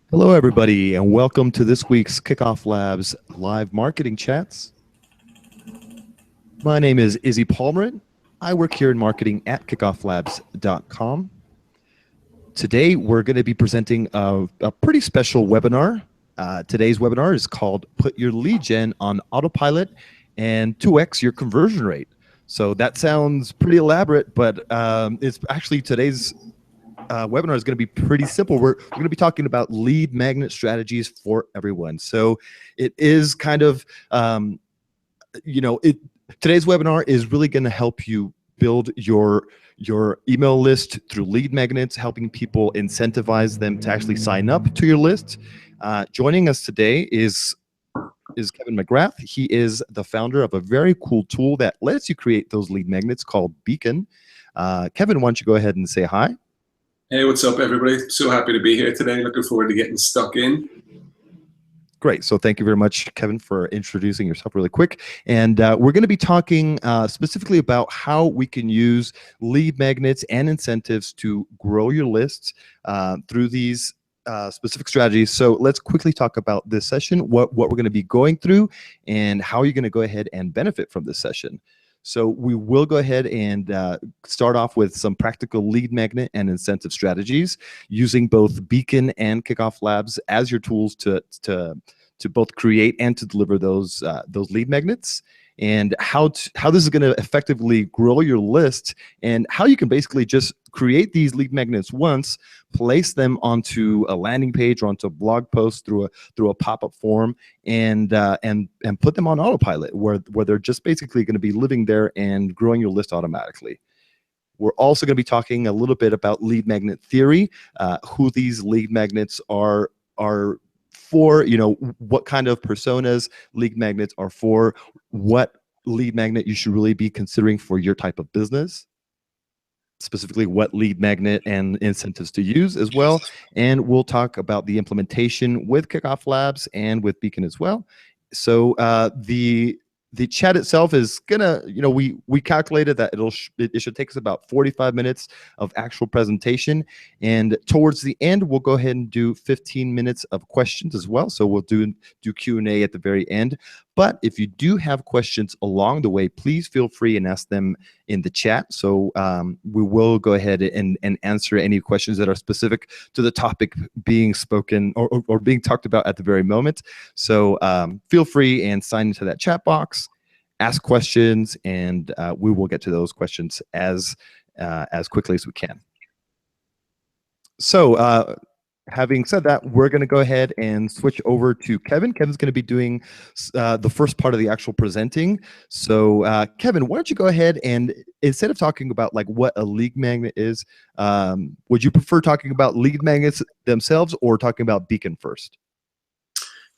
Hello, everybody, and welcome to this week's Kickoff Labs live marketing chats. My name is Izzy Palmerin. I work here in marketing at kickofflabs.com. Today, we're going to be presenting a pretty special webinar. Today's webinar is called Put Your Lead Gen on Autopilot and 2x your conversion rate. So that sounds pretty elaborate, but it's actually today's webinar is going to be pretty simple. We're going to be talking about lead magnet strategies for everyone. So it is kind of, today's webinar is really going to help you build your email list through lead magnets, helping people incentivize them to actually sign up to your list. Joining us today is Kevin McGrath. He is the founder of a very cool tool that lets you create those lead magnets called Beacon. Kevin, why don't you go ahead and say hi? Hey, what's up, everybody? So happy to be here today. Looking forward to getting stuck in. Great. So thank you very much, Kevin, for introducing yourself really quick. And we're going to be talking specifically about how we can use lead magnets and incentives to grow your lists through these specific strategies. So let's quickly talk about this session, what we're going to be going through, and how you're going to go ahead and benefit from this session. So we will go ahead and start off with some practical lead magnet and incentive strategies using both Beacon and Kickoff Labs as your tools to both create and to deliver those lead magnets, and how this is going to effectively grow your list, and how you can basically just create these lead magnets once, place them onto a landing page or onto a blog post through a pop-up form, and put them on autopilot, where they're just basically going to be living there and growing your list automatically. We're also going to be talking a little bit about lead magnet theory, who these lead magnets are for, what kind of personas lead magnets are for, what lead magnet you should really be considering for your type of business, specifically what lead magnet and incentives to use as well. And we'll talk about the implementation with Kickoff Labs and with Beacon as well. So the chat itself is gonna, we calculated that it should take us about 45 minutes of actual presentation, and towards the end we'll go ahead and do 15 minutes of questions as well. So we'll do Q&A at the very end. But if you do have questions along the way, please feel free and ask them in the chat. So we will go ahead and answer any questions that are specific to the topic being spoken or being talked about at the very moment. So feel free and sign into that chat box, ask questions, and we will get to those questions as quickly as we can. So having said that, we're going to go ahead and switch over to Kevin. Kevin's going to be doing the first part of the actual presenting. So Kevin, why don't you go ahead and, instead of talking about like what a lead magnet is, would you prefer talking about lead magnets themselves or talking about Beacon first?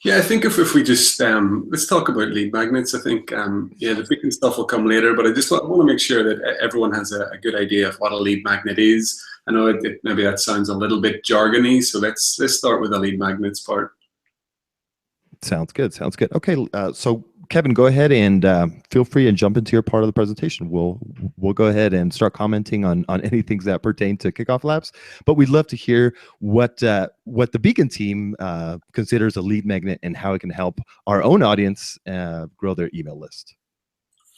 Yeah, I think if we just let's talk about lead magnets. I think yeah, the Beacon stuff will come later, but I just want to make sure that everyone has a good idea of what a lead magnet is. I know maybe that sounds a little bit jargony, so let's start with the lead magnets part. Sounds good. Sounds good. Okay, so Kevin, go ahead and feel free and jump into your part of the presentation. We'll go ahead and start commenting on any things that pertain to Kickoff Labs. But we'd love to hear what the Beacon team considers a lead magnet and how it can help our own audience grow their email list.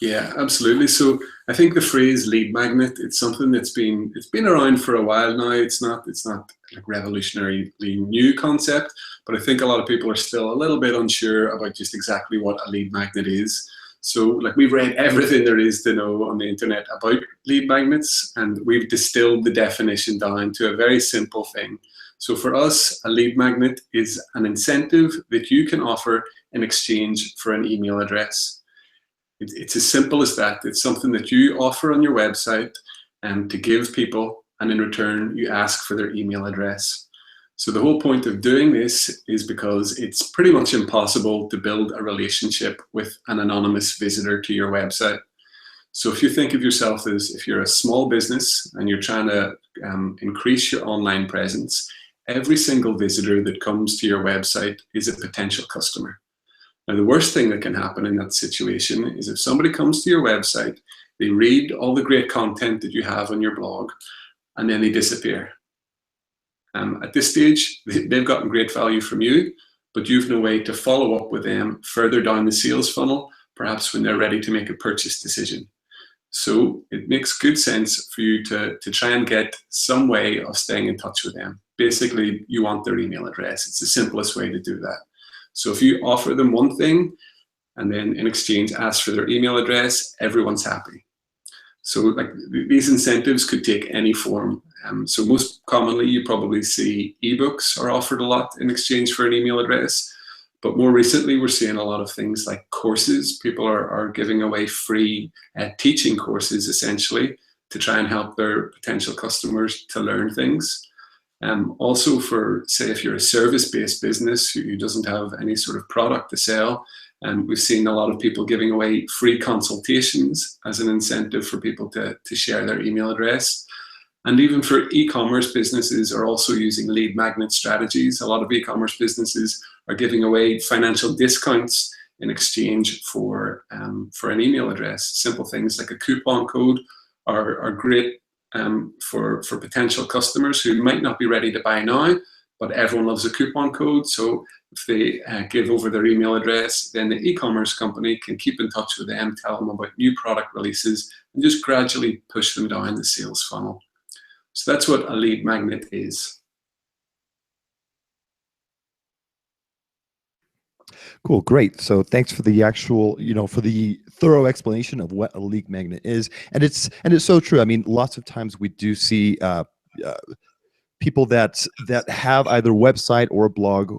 Yeah, absolutely. So I think the phrase lead magnet, it's something that's been around for a while now. It's not like revolutionarily new concept, but I think a lot of people are still a little bit unsure about just exactly what a lead magnet is. So like, we've read everything there is to know on the internet about lead magnets, and we've distilled the definition down to a very simple thing. So for us, a lead magnet is an incentive that you can offer in exchange for an email address. It's as simple as that. It's something that you offer on your website to give people, and in return you ask for their email address. So the whole point of doing this is because it's pretty much impossible to build a relationship with an anonymous visitor to your website. So if you think of yourself as, if you're a small business and you're trying to increase your online presence, every single visitor that comes to your website is a potential customer. Now, the worst thing that can happen in that situation is if somebody comes to your website, they read all the great content that you have on your blog, and then they disappear. At this stage, they've gotten great value from you, but you've no way to follow up with them further down the sales funnel, perhaps when they're ready to make a purchase decision. So it makes good sense for you to try and get some way of staying in touch with them. Basically, you want their email address. It's the simplest way to do that. So if you offer them one thing and then in exchange ask for their email address, everyone's happy. So like these incentives could take any form. So most commonly, you probably see ebooks are offered a lot in exchange for an email address. But more recently, we're seeing a lot of things like courses. People are giving away free teaching courses, essentially, to try and help their potential customers to learn things. Also for, say, if you're a service-based business who doesn't have any sort of product to sell, we've seen a lot of people giving away free consultations as an incentive for people to share their email address. And even for e-commerce businesses are also using lead magnet strategies. A lot of e-commerce businesses are giving away financial discounts in exchange for an email address. Simple things like a coupon code are great for potential customers who might not be ready to buy now, but everyone loves a coupon code. So if they give over their email address, then the e-commerce company can keep in touch with them, tell them about new product releases, and just gradually push them down the sales funnel. So that's what a lead magnet is. Cool, great. So thanks for the actual, for the thorough explanation of what a lead magnet is, and it's so true. I mean, lots of times we do see people that have either a website or a blog,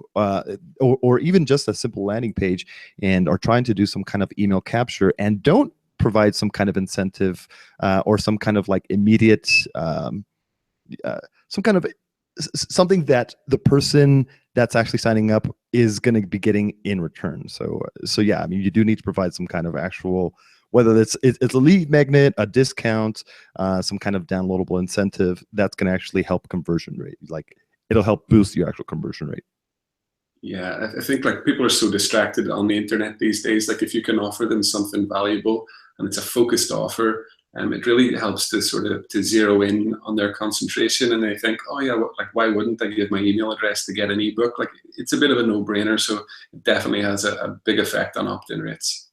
or even just a simple landing page, and are trying to do some kind of email capture and don't provide some kind of incentive or some kind of like immediate, something that the person that's actually signing up is going to be getting in return. So yeah, I mean, you do need to provide some kind of actual, whether it's a lead magnet, a discount, some kind of downloadable incentive that's going to actually help conversion rate. Like it'll help boost your actual conversion rate. Yeah, I think like people are so distracted on the internet these days. Like if you can offer them something valuable and it's a focused offer, it really helps to sort of to zero in on their concentration, and they think, oh yeah, like why wouldn't I give my email address to get an ebook? Like it's a bit of a no-brainer, so it definitely has a big effect on opt-in rates.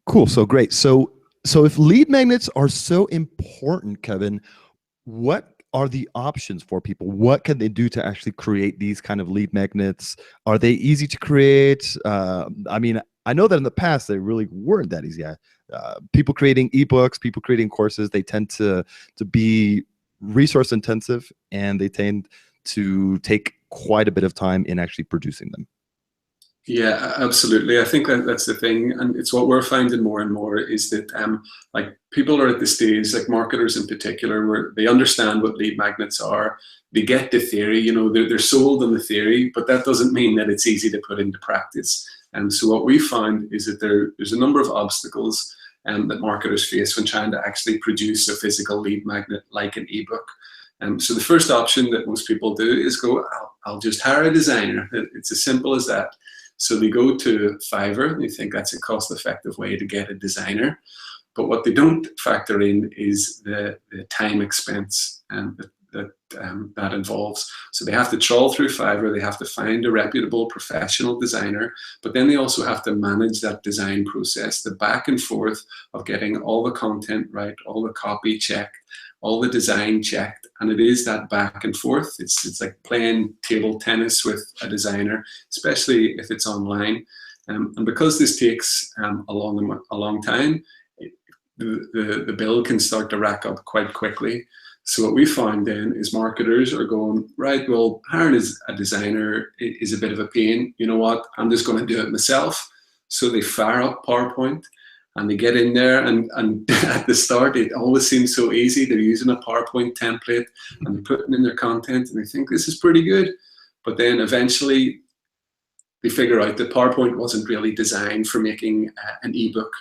Cool. So great. So if lead magnets are so important, Kevin, what are the options for people? What can they do to actually create these kind of lead magnets? Are they easy to create? I mean, I know that in the past they really weren't that easy. People creating ebooks, people creating courses, they tend to be resource intensive, and they tend to take quite a bit of time in actually producing them. Yeah, absolutely. I think that's the thing, and it's what we're finding more and more is that like people are at the stage, like marketers in particular, where they understand what lead magnets are. They get the theory, they're sold on the theory, but that doesn't mean that it's easy to put into practice. And so what we found is that there's a number of obstacles that marketers face when trying to actually produce a physical lead magnet like an ebook. So the first option that most people do is go, I'll just hire a designer. It's as simple as that. So they go to Fiverr, and they think that's a cost-effective way to get a designer. But what they don't factor in is the time expense that involves. So they have to trawl through Fiverr, they have to find a reputable professional designer, but then they also have to manage that design process, the back and forth of getting all the content right, all the copy checked, all the design checked, and it is that back and forth. It's like playing table tennis with a designer, especially if it's online. And because this takes a long time, the bill can start to rack up quite quickly. So what we found then is marketers are going, right, well, hiring a designer is a bit of a pain. You know what? I'm just going to do it myself. So they fire up PowerPoint and they get in there, and at the start, it always seems so easy. They're using a PowerPoint template and they're putting in their content and they think this is pretty good. But then eventually they figure out that PowerPoint wasn't really designed for making an ebook.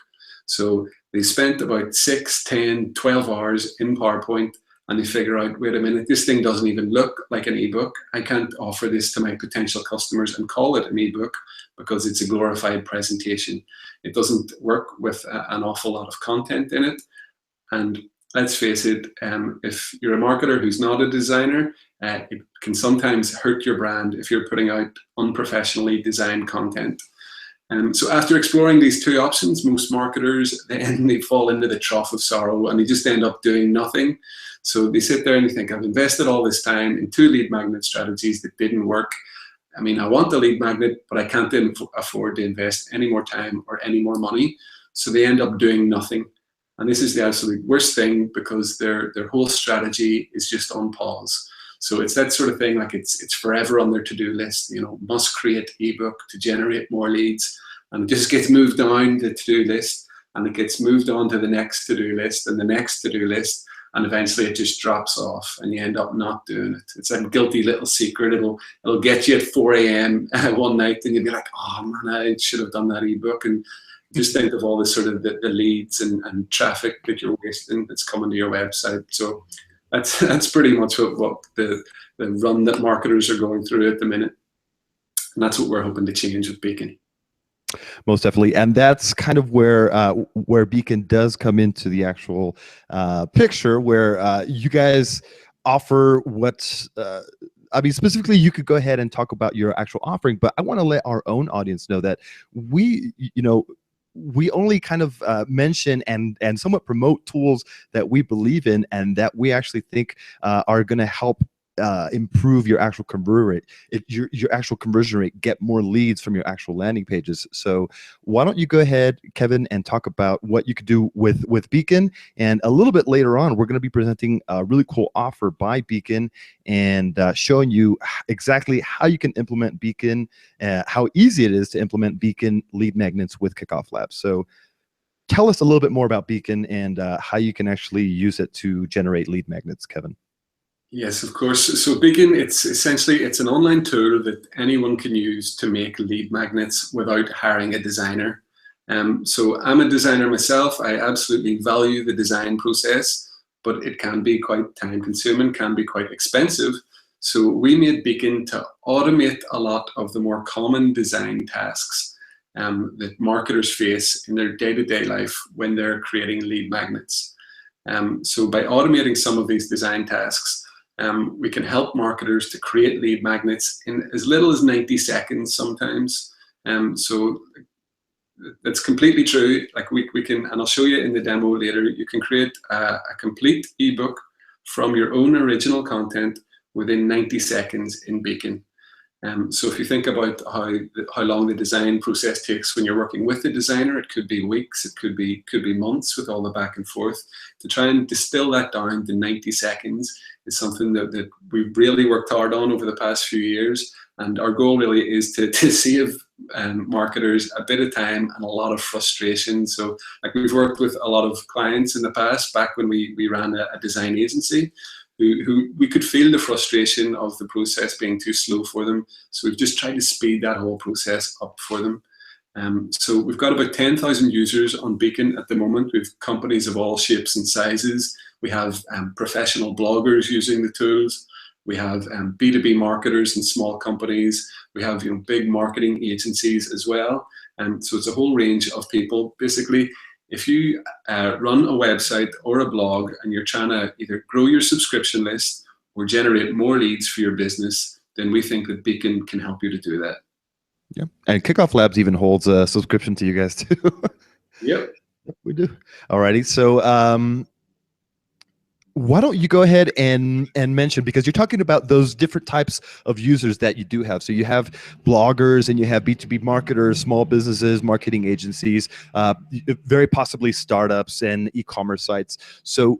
So they spent about 6, 10, 12 hours in PowerPoint, and they figure out, wait a minute, this thing doesn't even look like an ebook. I can't offer this to my potential customers and call it an ebook because it's a glorified presentation. It doesn't work with an awful lot of content in it. And let's face it, if you're a marketer who's not a designer, it can sometimes hurt your brand if you're putting out unprofessionally designed content. So after exploring these two options, most marketers, then they fall into the trough of sorrow and they just end up doing nothing. So they sit there and they think, I've invested all this time in 2 lead magnet strategies that didn't work. I mean, I want the lead magnet, but I can't afford to invest any more time or any more money. So they end up doing nothing. And this is the absolute worst thing, because their whole strategy is just on pause. So it's that sort of thing, like it's forever on their to-do list, you know, must create ebook to generate more leads. And it just gets moved down the to-do list, and it gets moved on to the next to-do list and the next to-do list. And eventually it just drops off and you end up not doing it. It's a guilty little secret. It'll get you at 4 a.m. one night and you'll be like, oh man, I should have done that ebook. And just think of all the sort of the leads and traffic that you're wasting that's coming to your website. So that's pretty much what the run that marketers are going through at the minute. And that's what we're hoping to change with Beacon. Most definitely, and that's kind of where Beacon does come into the actual picture, where you guys offer what. I mean, specifically, you could go ahead and talk about your actual offering, but I want to let our own audience know that we only kind of mention and somewhat promote tools that we believe in and that we actually think are going to help improve your actual conversion rate, your actual conversion rate, get more leads from your actual landing pages. So why don't you go ahead, Kevin, and talk about what you could do with Beacon. And a little bit later on, we're going to be presenting a really cool offer by Beacon and showing you exactly how you can implement Beacon, how easy it is to implement Beacon lead magnets with Kickoff Labs. So tell us a little bit more about Beacon and how you can actually use it to generate lead magnets, Kevin. Yes, of course. So Beacon, it's an online tool that anyone can use to make lead magnets without hiring a designer. So I'm a designer myself. I absolutely value the design process, but it can be quite time consuming, can be quite expensive. So we made Beacon to automate a lot of the more common design tasks that marketers face in their day-to-day life when they're creating lead magnets. So by automating some of these design tasks, we can help marketers to create lead magnets in as little as 90 seconds sometimes. So that's completely true. Like we can, and I'll show you in the demo later, you can create a complete ebook from your own original content within 90 seconds in Beacon. So if you think about how long the design process takes when you're working with the designer, it could be weeks, it could be months with all the back and forth. To try and distill that down to 90 seconds is something that we've really worked hard on over the past few years. And our goal really is to save marketers a bit of time and a lot of frustration. So like we've worked with a lot of clients in the past, back when we ran a design agency, who we could feel the frustration of the process being too slow for them. So we've just tried to speed that whole process up for them. So we've got about 10,000 users on Beacon at the moment. We have companies of all shapes and sizes. We have professional bloggers using the tools. We have B2B marketers and small companies. We have big marketing agencies as well. So it's a whole range of people. Basically, if you run a website or a blog and you're trying to either grow your subscription list or generate more leads for your business, then we think that Beacon can help you to do that. Yeah, and Kickoff Labs even holds a subscription to you guys too. Yep. We do. Alrighty, so why don't you go ahead and mention, because you're talking about those different types of users that you do have. So you have bloggers and you have B2B marketers, small businesses, marketing agencies, very possibly startups and e-commerce sites. So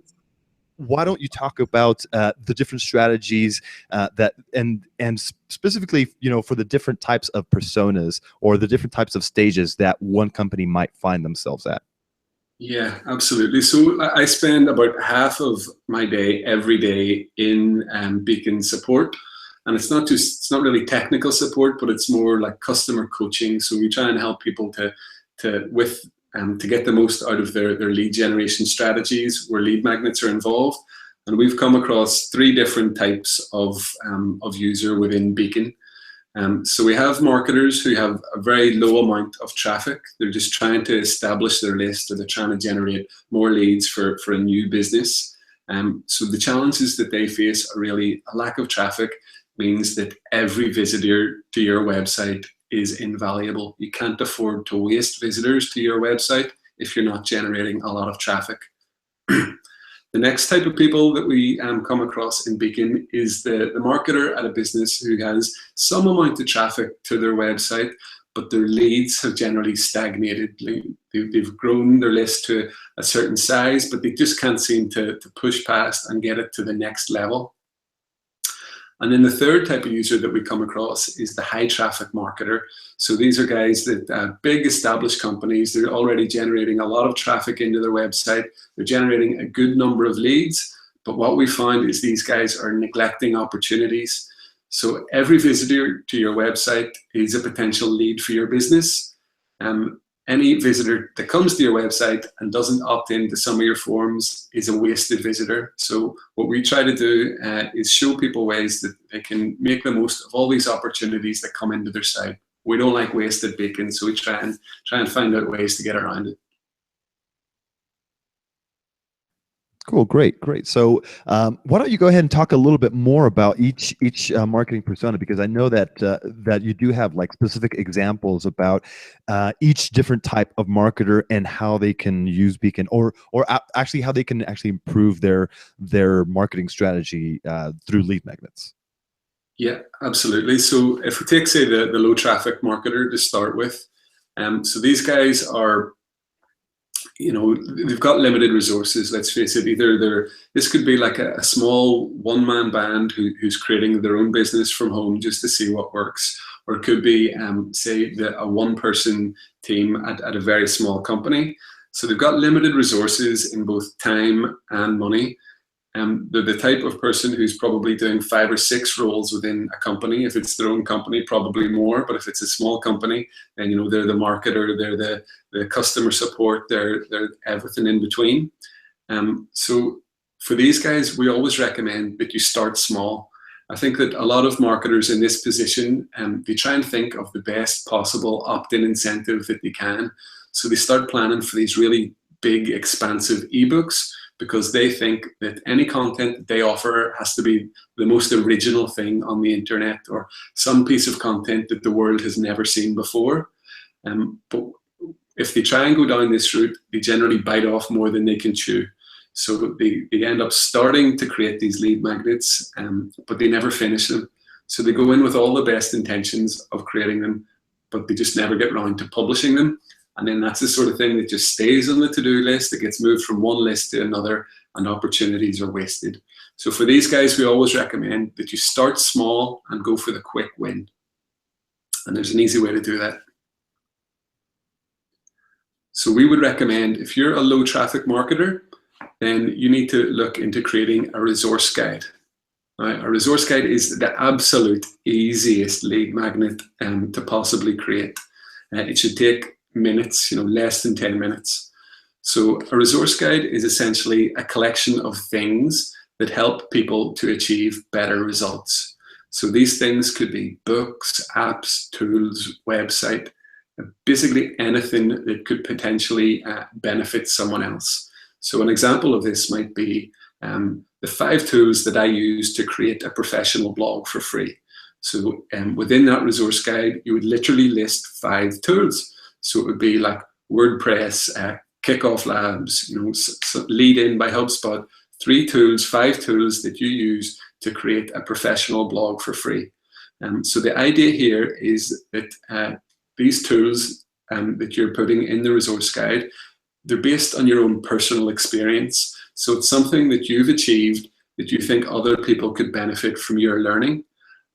why don't you talk about the different strategies that and specifically, for the different types of personas or the different types of stages that one company might find themselves at? Yeah, absolutely. So I spend about half of my day every day in Beacon support, and it's not really technical support, but it's more like customer coaching. So we try and help people to get the most out of their lead generation strategies where lead magnets are involved. And we've come across 3 different types of user within Beacon. So we have marketers who have a very low amount of traffic. They're just trying to establish their list, or they're trying to generate more leads for a new business. So the challenges that they face are really a lack of traffic means that every visitor to your website is invaluable. You can't afford to waste visitors to your website if you're not generating a lot of traffic. The next type of people that we come across in Beacon is the marketer at a business who has some amount of traffic to their website, but their leads have generally stagnated. They've grown their list to a certain size, but they just can't seem to push past and get it to the next level. And then the third type of user that we come across is the high traffic marketer. So these are guys that big established companies, they're already generating a lot of traffic into their website. They're generating a good number of leads, but what we find is these guys are neglecting opportunities. So every visitor to your website is a potential lead for your business. Any visitor that comes to your website and doesn't opt into some of your forms is a wasted visitor. So what we try to do is show people ways that they can make the most of all these opportunities that come into their site. We don't like wasted Beacon, so we try and find out ways to get around it. Cool, great. So why don't you go ahead and talk a little bit more about each marketing persona, because I know that that you do have like specific examples about each different type of marketer and how they can use Beacon, or actually how they can actually improve their marketing strategy through lead magnets. Yeah, absolutely. So if we take, say, the low traffic marketer to start with, so these guys are, they've got limited resources, let's face it. Either this could be like a small one-man band who's creating their own business from home just to see what works, or it could be, say, a one-person team at a very small company. So they've got limited resources in both time and money. They're the type of person who's probably doing 5 or 6 roles within a company. If it's their own company, probably more. But if it's a small company, then they're the marketer, they're the customer support, they're everything in between. So for these guys, we always recommend that you start small. I think that a lot of marketers in this position, they try and think of the best possible opt-in incentive that they can. So they start planning for these really big, expansive ebooks, because they think that any content that they offer has to be the most original thing on the internet, or some piece of content that the world has never seen before. But if they try and go down this route, they generally bite off more than they can chew. So they end up starting to create these lead magnets, but they never finish them. So they go in with all the best intentions of creating them, but they just never get around to publishing them. And then that's the sort of thing that just stays on the to-do list. It gets moved from one list to another, and opportunities are wasted. So for these guys, we always recommend that you start small and go for the quick win. And there's an easy way to do that. So we would recommend, if you're a low traffic marketer, then you need to look into creating a resource guide. Right? A resource guide is the absolute easiest lead magnet to possibly create. It should take minutes, less than 10 minutes. So a resource guide is essentially a collection of things that help people to achieve better results. So these things could be books, apps, tools, website, basically anything that could potentially benefit someone else. So an example of this might be the 5 tools that I use to create a professional blog for free. So within that resource guide, you would literally list 5 tools. So it would be like WordPress, Kickoff Labs, Lead In by HubSpot, 3 tools, 5 tools that you use to create a professional blog for free. So the idea here is that these tools that you're putting in the resource guide, they're based on your own personal experience. So it's something that you've achieved that you think other people could benefit from your learning.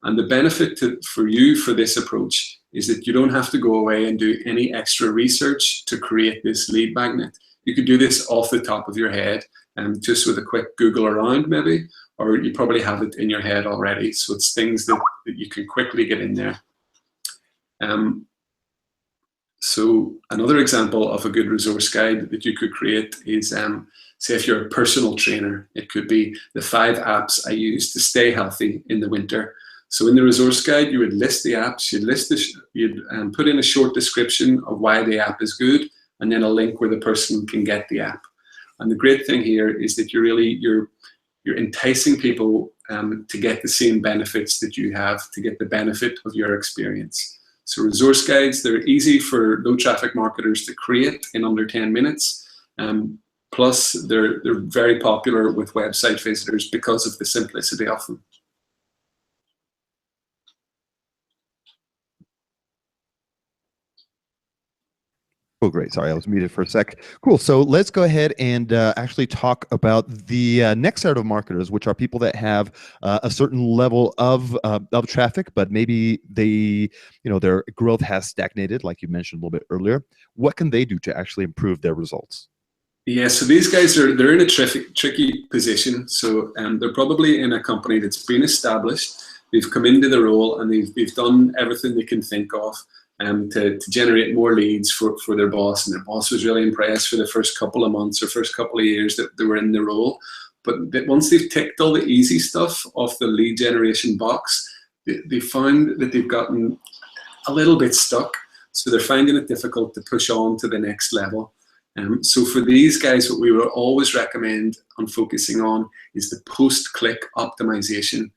And the benefit for you for this approach is that you don't have to go away and do any extra research to create this lead magnet. You could do this off the top of your head, just with a quick Google around maybe, or you probably have it in your head already. So it's things that you can quickly get in there. So another example of a good resource guide that you could create is, say if you're a personal trainer, it could be the 5 apps I use to stay healthy in the winter. So in the resource guide, you would list the apps, you'd put in a short description of why the app is good, and then a link where the person can get the app. And the great thing here is that you're enticing people to get the same benefits that you have, to get the benefit of your experience. So resource guides, they're easy for low traffic marketers to create in under 10 minutes. Plus, they're very popular with website visitors because of the simplicity of them. Oh, great. Sorry, I was muted for a sec. Cool. So let's go ahead and actually talk about the next set of marketers, which are people that have a certain level of traffic, but maybe their growth has stagnated, like you mentioned a little bit earlier. What can they do to actually improve their results? Yeah, so these guys they're in a tricky position. So they're probably in a company that's been established. They've come into the role and they've done everything they can think of to generate more leads for their boss. And their boss was really impressed for the first couple of months or first couple of years that they were in the role. But once they've ticked all the easy stuff off the lead generation box, they found that they've gotten a little bit stuck. So they're finding it difficult to push on to the next level. So for these guys, what we would always recommend on focusing on is the post-click optimization.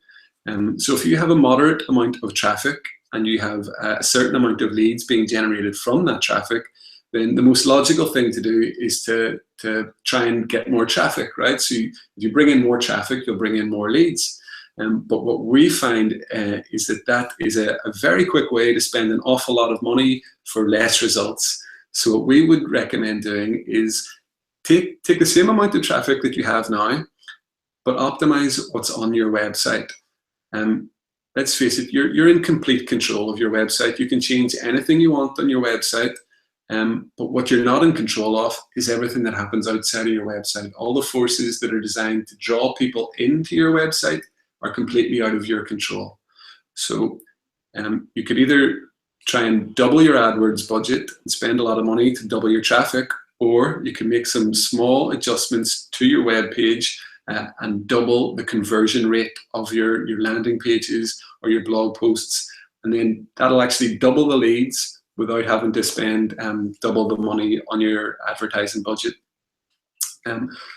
So if you have a moderate amount of traffic and you have a certain amount of leads being generated from that traffic, then the most logical thing to do is to try and get more traffic, right? So if you bring in more traffic, you'll bring in more leads. But what we find is that is a very quick way to spend an awful lot of money for less results. So what we would recommend doing is take the same amount of traffic that you have now, but optimize what's on your website. Let's face it, you're in complete control of your website. You can change anything you want on your website, but what you're not in control of is everything that happens outside of your website. All the forces that are designed to draw people into your website are completely out of your control. So you could either try and double your AdWords budget and spend a lot of money to double your traffic, or you can make some small adjustments to your web page and double the conversion rate of your landing pages or your blog posts. And then that'll actually double the leads without having to spend double the money on your advertising budget.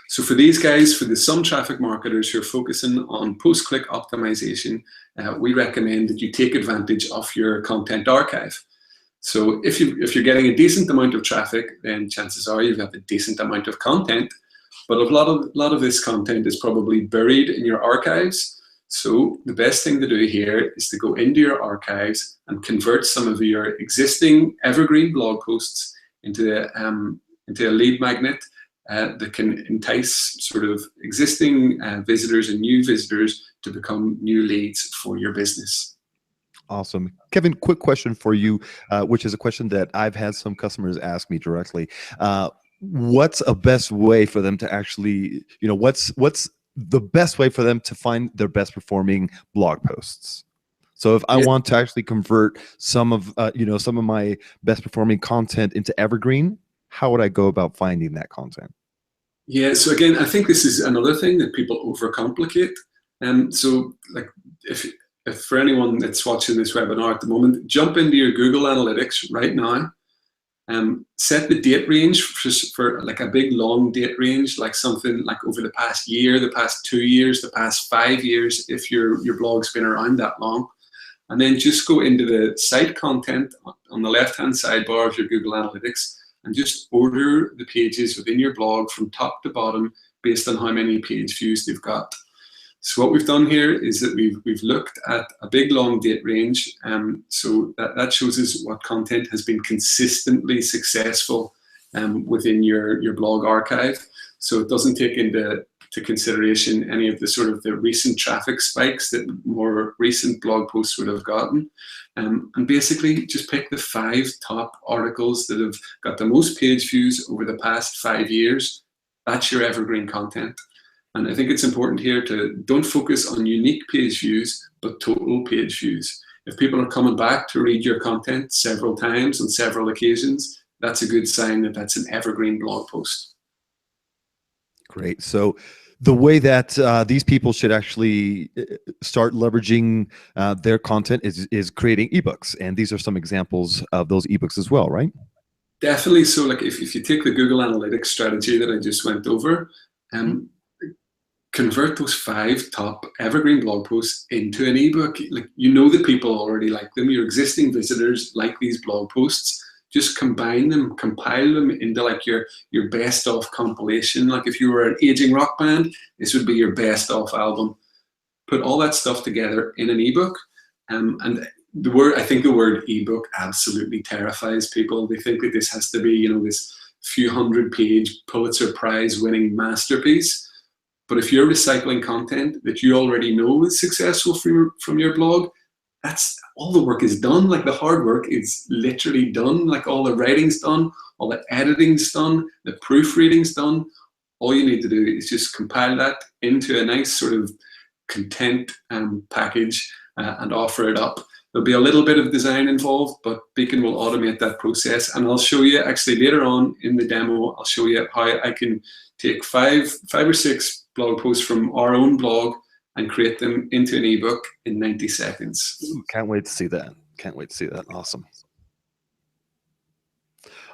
So for these guys, for the some traffic marketers who are focusing on post-click optimization, we recommend that you take advantage of your content archive. So if you're getting a decent amount of traffic, then chances are you've got a decent amount of content, but a lot of this content is probably buried in your archives. So the best thing to do here is to go into your archives and convert some of your existing evergreen blog posts into a lead magnet that can entice sort of existing visitors and new visitors to become new leads for your business. Awesome. Kevin, quick question for you, which is a question that I've had some customers ask me directly. What's a best way for them to actually, what's the best way for them to find their best performing blog posts? So if I want to actually convert some of my best performing content into evergreen, how would I go about finding that content? Yeah, so again, I think this is another thing that people overcomplicate. So like if for anyone that's watching this webinar at the moment, jump into your Google Analytics right now. Set the date range for like a big long date range, like something like over the past year, the past 2 years, the past 5 years, if your blog's been around that long. And then just go into the site content on the left-hand sidebar of your Google Analytics and just order the pages within your blog from top to bottom based on how many page views they've got. So what we've done here is that we've looked at a big long date range. So that shows us what content has been consistently successful within your blog archive. So it doesn't take into consideration any of the sort of the recent traffic spikes that more recent blog posts would have gotten. And basically just pick the 5 top articles that have got the most page views over the past 5 years. That's your evergreen content. And I think it's important here to don't focus on unique page views, but total page views. If people are coming back to read your content several times on several occasions, that's a good sign that that's an evergreen blog post. Great. So the way that these people should actually start leveraging their content is creating ebooks, and these are some examples of those ebooks as well, right? Definitely. So like if you take the Google Analytics strategy that I just went over, convert those 5 top evergreen blog posts into an ebook. Like, you know that people already like them. Your existing visitors like these blog posts. Just combine them, compile them into like your best of compilation. Like if you were an aging rock band, this would be your best of album. Put all that stuff together in an ebook, and I think the word ebook absolutely terrifies people. They think that this has to be, this few 100-page Pulitzer Prize winning masterpiece. But if you're recycling content that you already know is successful from your blog, that's all the work is done. Like the hard work is literally done. Like all the writing's done, all the editing's done, the proofreading's done. All you need to do is just compile that into a nice sort of content package and offer it up. There'll be a little bit of design involved, but Beacon will automate that process. And I'll show you actually later on in the demo, I'll show you how I can take five or six blog posts from our own blog and create them into an ebook in 90 seconds. Ooh, can't wait to see that. Can't wait to see that. Awesome.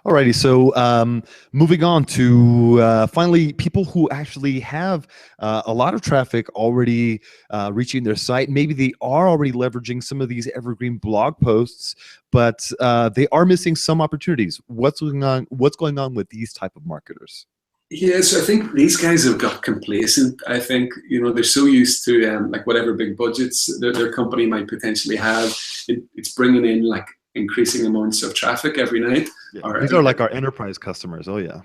Alrighty, so moving on to finally people who actually have a lot of traffic already reaching their site. Maybe they are already leveraging some of these evergreen blog posts, but they are missing some opportunities. What's going on? What's going on with these type of marketers? Yeah, so I think these guys have got complacent. I think, they're so used to like whatever big budgets their company might potentially have. It's bringing in like increasing amounts of traffic every night. Yeah, these are like our enterprise customers. Oh yeah.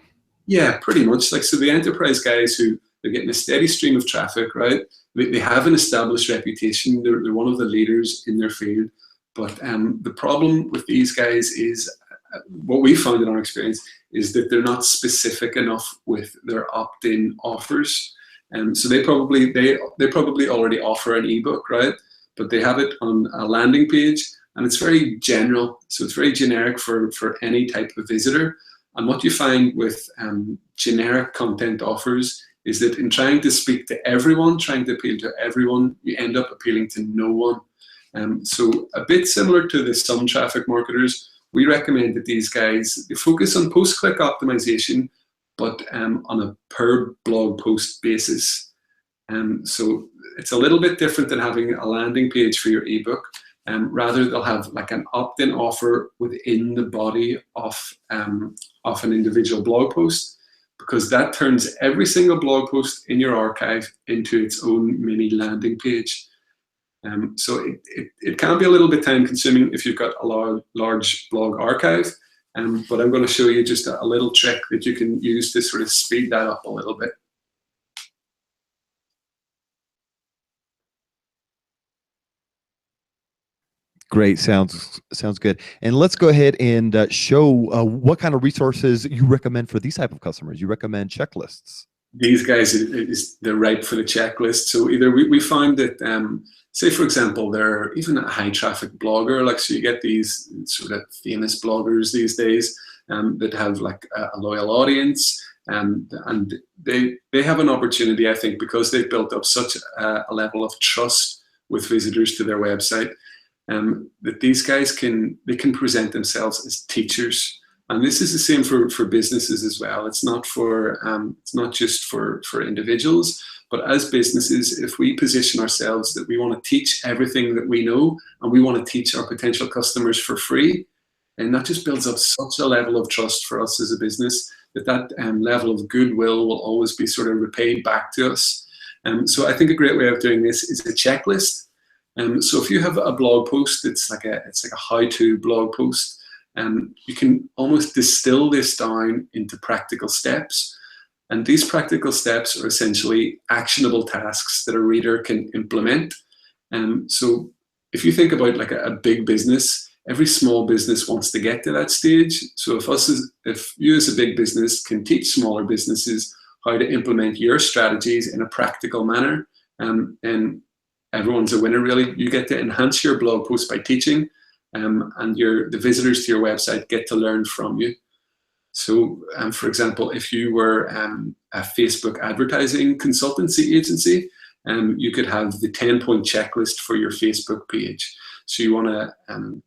Yeah, pretty much. Like, so the enterprise guys who they're getting a steady stream of traffic, right? They have an established reputation. They're one of the leaders in their field. But the problem with these guys is what we found in our experience is that they're not specific enough with their opt-in offers. So they probably already offer an ebook, right? But they have it on a landing page, and it's very general. So it's very generic for any type of visitor. And what you find with generic content offers is that in trying to speak to everyone, trying to appeal to everyone, you end up appealing to no one. So a bit similar to the some traffic marketers, we recommend that these guys they focus on post-click optimization, but on a per blog post basis. So it's a little bit different than having a landing page for your ebook. Rather, they'll have like an opt-in offer within the body of an individual blog post, because that turns every single blog post in your archive into its own mini landing page. So it can be a little bit time consuming if you've got a large blog archive, but I'm going to show you just a little trick that you can use to sort of speed that up a little bit. Great, sounds good. And let's go ahead and show what kind of resources you recommend for these type of customers. You recommend checklists. These guys, they're ripe for the checklist. So either we find that, say for example, they're even a high traffic blogger, like so you get these sort of famous bloggers these days that have like a loyal audience, and they have an opportunity, I think, because they've built up such a level of trust with visitors to their website. That these guys can present themselves as teachers, and this is the same for businesses as well. It's not just for individuals, but as businesses, if we position ourselves that we want to teach everything that we know and we want to teach our potential customers for free, and that just builds up such a level of trust for us as a business that level of goodwill will always be sort of repaid back to us. So I think a great way of doing this is a checklist. So if you have a blog post, it's like a how-to blog post, you can almost distill this down into practical steps. And these practical steps are essentially actionable tasks that a reader can implement. So if you think about like a big business, every small business wants to get to that stage. So if you as a big business can teach smaller businesses how to implement your strategies in a practical manner, then everyone's a winner, really. You get to enhance your blog post by teaching, and the visitors to your website get to learn from you. So, for example, if you were a Facebook advertising consultancy agency, you could have the 10-point checklist for your Facebook page. So you want to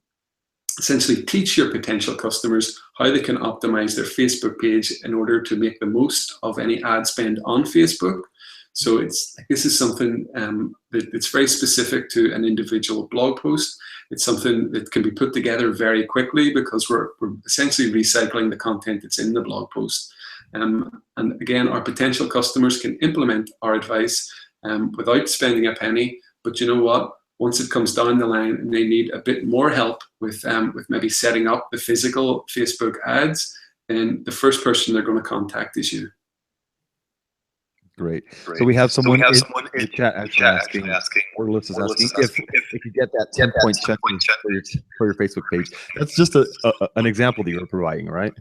essentially teach your potential customers how they can optimize their Facebook page in order to make the most of any ad spend on Facebook. So this is something that's very specific to an individual blog post. It's something that can be put together very quickly because we're essentially recycling the content that's in the blog post. And again, our potential customers can implement our advice without spending a penny. But you know what? Once it comes down the line and they need a bit more help with maybe setting up the physical Facebook ads, then the first person they're going to contact is you. Great. So we have someone in the chat actually asking, or Liz is asking, if you get that 10-point checklist for your Facebook page. That's just an example that you're providing, right?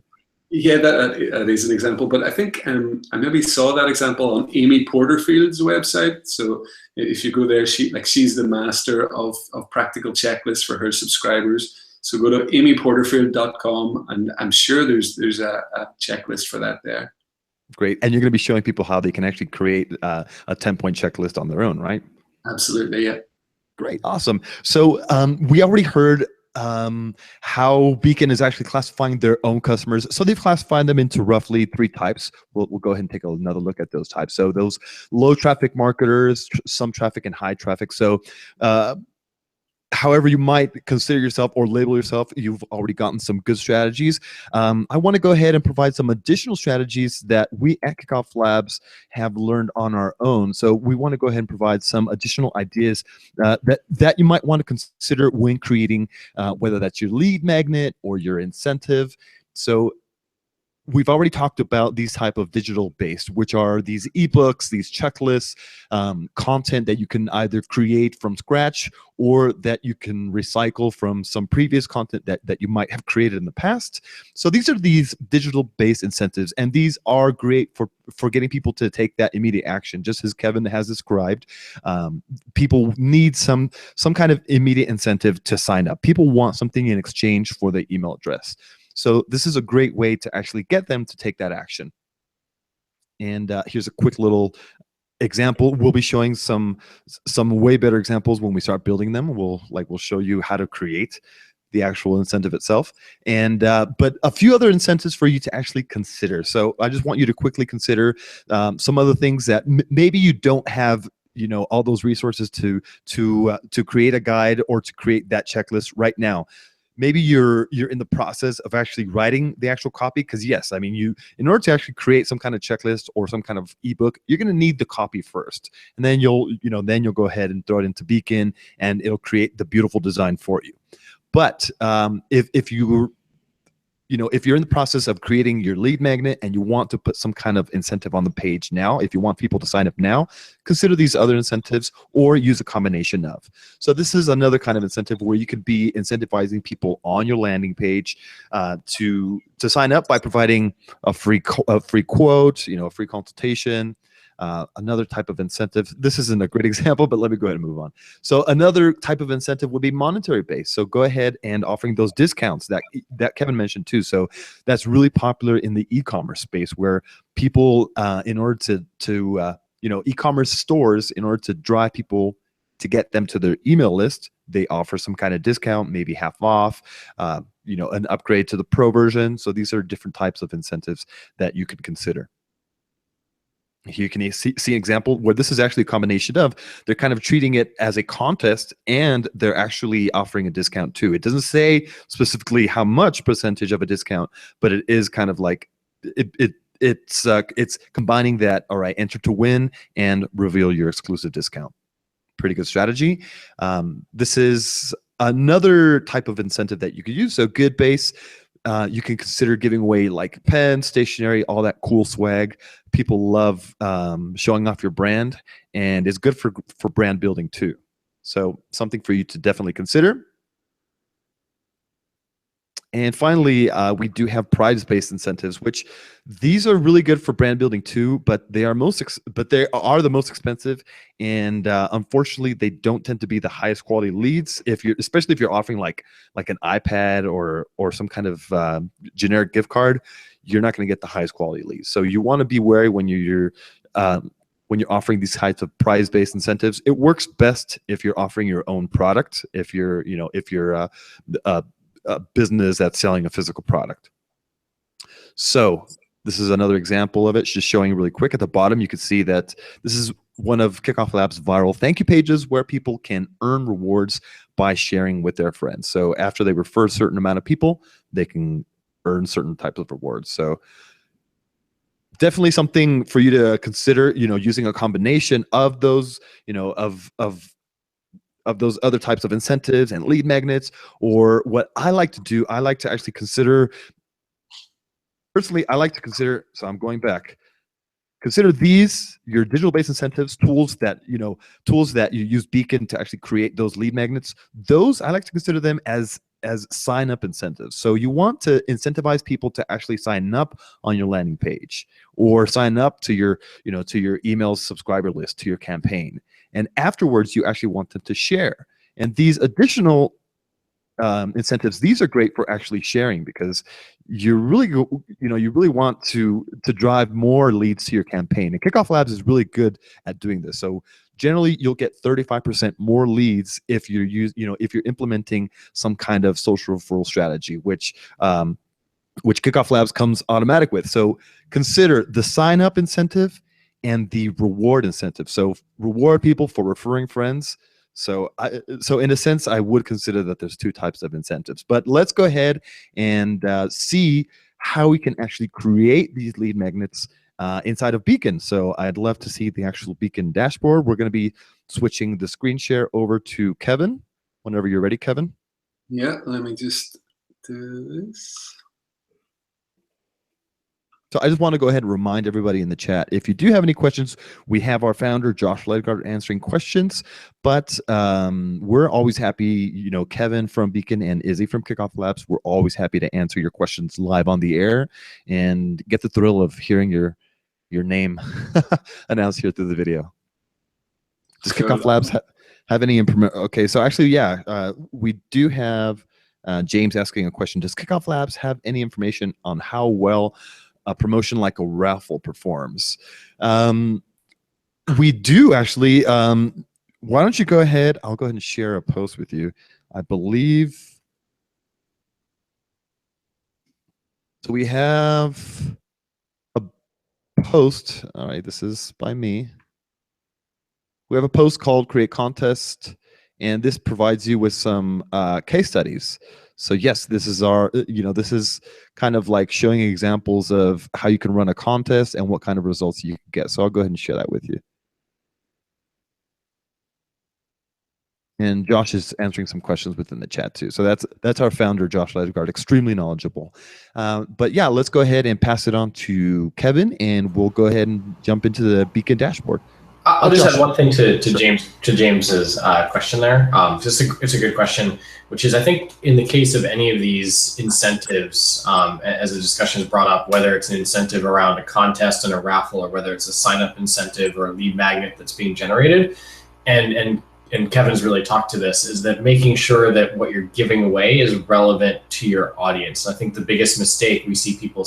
Yeah, that is an example, but I think I maybe saw that example on Amy Porterfield's website. So if you go there, she's the master of practical checklists for her subscribers. So go to amyporterfield.com, and I'm sure there's a checklist for that there. Great, and you're going to be showing people how they can actually create a 10-point checklist on their own, right? Absolutely, yeah. Great, awesome. So we already heard how Beacon is actually classifying their own customers. So they've classified them into roughly 3 types. We'll go ahead and take another look at those types. So those low traffic marketers, some traffic, and high traffic. So however you might consider yourself or label yourself, you've already gotten some good strategies. I want to go ahead and provide some additional strategies that we at Kickoff Labs have learned on our own. So we want to go ahead and provide some additional ideas that you might want to consider when creating, whether that's your lead magnet or your incentive. So we've already talked about these type of digital based, which are these ebooks, these checklists, content that you can either create from scratch or that you can recycle from some previous content that you might have created in the past. So these are these digital based incentives, and these are great for getting people to take that immediate action. Just as Kevin has described, people need some kind of immediate incentive to sign up. People want something in exchange for the email address. So this is a great way to actually get them to take that action. And here's a quick little example. We'll be showing some way better examples when we start building them. We'll show you how to create the actual incentive itself, and but a few other incentives for you to actually consider. So I just want you to quickly consider some other things that maybe you don't have, you know, all those resources to create a guide or to create that checklist right now. Maybe you're in the process of actually writing the actual copy, because yes, I mean, in order to actually create some kind of checklist or some kind of ebook, you're going to need the copy first, and then you'll go ahead and throw it into Beacon, and it'll create the beautiful design for you. But if you're in the process of creating your lead magnet and you want to put some kind of incentive on the page now, if you want people to sign up now, consider these other incentives or use a combination of. So this is another kind of incentive where you could be incentivizing people on your landing page to sign up by providing a free quote, a free consultation. Another type of incentive, this isn't a great example, but let me go ahead and move on. So another type of incentive would be monetary based. So go ahead and offering those discounts that Kevin mentioned too. So that's really popular in the e-commerce space, where people, in order to e-commerce stores, in order to drive people to get them to their email list, they offer some kind of discount, maybe half off, an upgrade to the pro version. So these are different types of incentives that you could consider. Here you can see an example where this is actually a combination of, they're kind of treating it as a contest and they're actually offering a discount too. It doesn't say specifically how much percentage of a discount, but it is kind of like it's combining that. All right, enter to win and reveal your exclusive discount. Pretty good strategy. This is another type of incentive that you could use. So good base. You can consider giving away like pens, stationery, all that cool swag. People love showing off your brand, and it's good for brand building too. So something for you to definitely consider. And finally, we do have prize-based incentives, which these are really good for brand building too, but they are the most expensive, and unfortunately, they don't tend to be the highest quality leads. Especially if you're offering like an iPad or some kind of generic gift card, you're not going to get the highest quality leads. So you want to be wary when you're offering these types of prize-based incentives. It works best if you're offering your own product, if you're a business that's selling a physical product. So this is another example of it, just showing really quick. At the bottom, you can see that this is one of Kickoff Labs' viral thank you pages where people can earn rewards by sharing with their friends. So after they refer a certain amount of people, they can earn certain types of rewards. So definitely something for you to consider, using a combination of those, of those other types of incentives and lead magnets. Or what I like to do, I like to actually consider, personally, I like to consider, so I'm going back, consider these your digital-based incentives, tools that you use Beacon to actually create those lead magnets. Those, I like to consider them as sign-up incentives. So you want to incentivize people to actually sign up on your landing page, or sign up to your email subscriber list, to your campaign. And afterwards, you actually want them to share. And these additional incentives, these are great for actually sharing, because you really want to drive more leads to your campaign. And Kickoff Labs is really good at doing this. So generally, you'll get 35% more leads if you're implementing some kind of social referral strategy, which Kickoff Labs comes automatic with. So consider the sign-up incentive and the reward incentive. So reward people for referring friends. So in a sense, I would consider that there's two types of incentives. But let's go ahead and see how we can actually create these lead magnets inside of Beacon. So I'd love to see the actual Beacon dashboard. We're going to be switching the screen share over to Kevin. Whenever you're ready, Kevin. Yeah, let me just do this. So I just want to go ahead and remind everybody in the chat, if you do have any questions, we have our founder, Josh Ledgard, answering questions, but we're always happy, Kevin from Beacon and Izzy from Kickoff Labs, we're always happy to answer your questions live on the air and get the thrill of hearing your name announced here through the video. Does Kickoff Labs have any information? Okay, so actually, yeah, we do have James asking a question. Does Kickoff Labs have any information on how well a promotion like a raffle performs? We do actually. Why don't you go ahead? I'll go ahead and share a post with you. I believe. So we have a post. All right, this is by me. We have a post called Create Contest, and this provides you with some case studies. So yes, this is our, this is kind of like showing examples of how you can run a contest and what kind of results you can get. So I'll go ahead and share that with you. And Josh is answering some questions within the chat too. So that's our founder, Josh Ledgard, extremely knowledgeable. But yeah, let's go ahead and pass it on to Kevin, and we'll go ahead and jump into the Beacon dashboard. I'll just add one thing to Sure. James's question there. It's a good question, which is, I think in the case of any of these incentives, as the discussion is brought up, whether it's an incentive around a contest and a raffle, or whether it's a sign-up incentive or a lead magnet that's being generated, and Kevin's really talked to this, is that making sure that what you're giving away is relevant to your audience. I think the biggest mistake we see people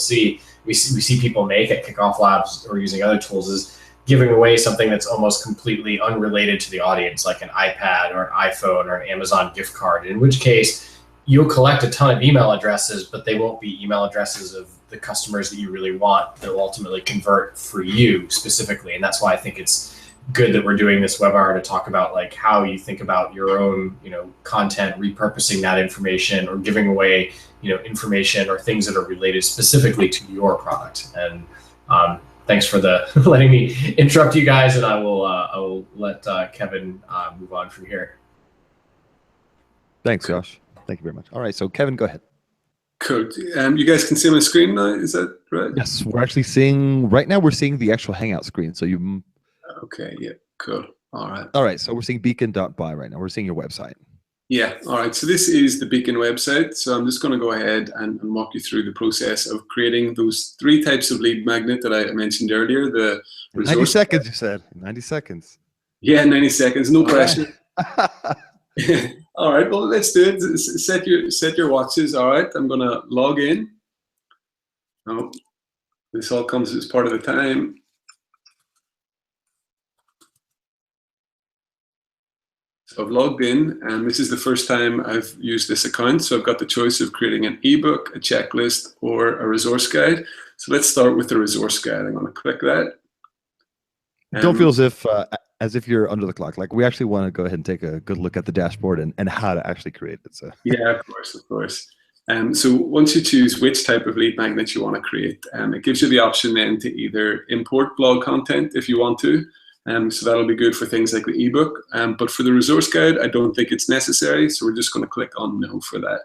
make at Kickoff Labs or using other tools is giving away something that's almost completely unrelated to the audience, like an iPad or an iPhone or an Amazon gift card, in which case you'll collect a ton of email addresses, but they won't be email addresses of the customers that you really want that will ultimately convert for you specifically. And that's why I think it's good that we're doing this webinar to talk about like how you think about your own, content, repurposing that information or giving away, information or things that are related specifically to your product. And thanks for letting me interrupt you guys, and I will let Kevin move on from here. Thanks, Josh. Thank you very much. All right, so Kevin, go ahead. Cool. You guys can see my screen now, is that right? Yes, we're actually seeing, right now we're seeing the actual Hangout screen. So you. Okay, yeah, cool. All right. All right, so we're seeing beacon.by right now. We're seeing your website. Yeah, all right. So this is the Beacon website. So I'm just going to go ahead and walk you through the process of creating those 3 types of lead magnet that I mentioned earlier. The 90 seconds, you said. 90 seconds. Yeah, 90 seconds. No all pressure. Right. All right, well, let's do it. Set your watches. All right, I'm going to log in. Oh, This all comes as part of the time. So I've logged in, and this is the first time I've used this account. So I've got the choice of creating an ebook, a checklist, or a resource guide. So let's start with the resource guide. I'm going to click that. Don't feel as if you're under the clock. Like, we actually want to go ahead and take a good look at the dashboard and how to actually create it. So yeah, of course. So once you choose which type of lead magnet you want to create, it gives you the option then to either import blog content if you want to. So that'll be good for things like the ebook. But for the resource guide, I don't think it's necessary. So we're just going to click on no for that.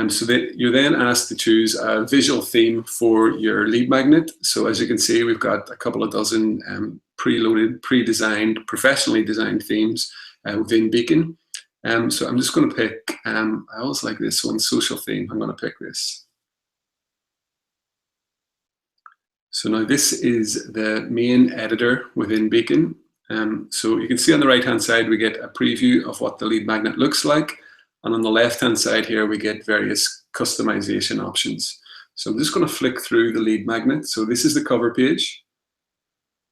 So that you're then asked to choose a visual theme for your lead magnet. So as you can see, we've got a couple of dozen preloaded, pre-designed, professionally designed themes within Beacon. So I'm just going to pick, I always like this one, social theme. I'm going to pick this. So now this is the main editor within Beacon. So you can see on the right-hand side, we get a preview of what the lead magnet looks like. And on the left-hand side here, we get various customization options. So I'm just going to flick through the lead magnet. So this is the cover page.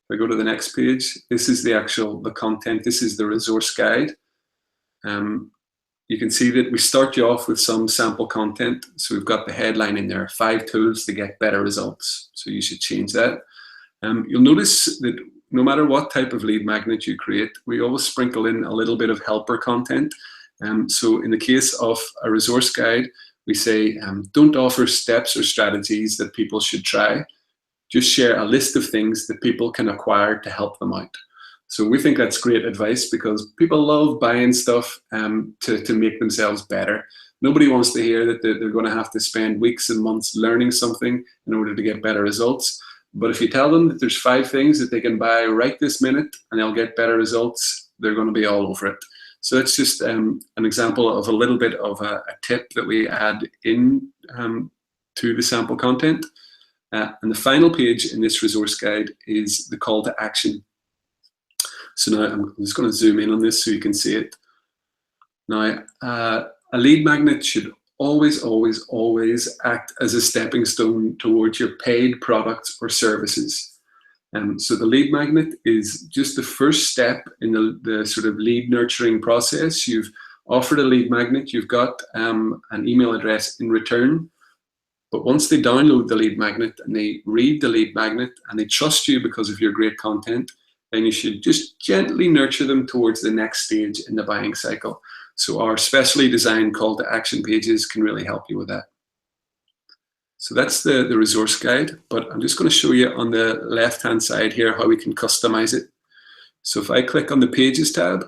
If I go to the next page, this is the content. This is the resource guide. You can see that we start you off with some sample content. So we've got the headline in there, 5 tools to get better results. So you should change that. You'll notice that no matter what type of lead magnet you create, we always sprinkle in a little bit of helper content. So in the case of a resource guide, we say, don't offer steps or strategies that people should try. Just share a list of things that people can acquire to help them out. So we think that's great advice because people love buying stuff to make themselves better. Nobody wants to hear that they're going to have to spend weeks and months learning something in order to get better results. But if you tell them that there's 5 things that they can buy right this minute and they'll get better results, they're going to be all over it. So that's just an example of a little bit of a tip that we add in to the sample content. And the final page in this resource guide is the call to action. So now I'm just going to zoom in on this so you can see it. Now, a lead magnet should always act as a stepping stone towards your paid products or services. So the lead magnet is just the first step in the sort of lead nurturing process. You've offered a lead magnet, you've got an email address in return. But once they download the lead magnet and they read the lead magnet and they trust you because of your great content, then you should just gently nurture them towards the next stage in the buying cycle. So our specially designed call to action pages can really help you with that. So that's the resource guide, but I'm just going to show you on the left-hand side here how we can customize it. So if I click on the Pages tab,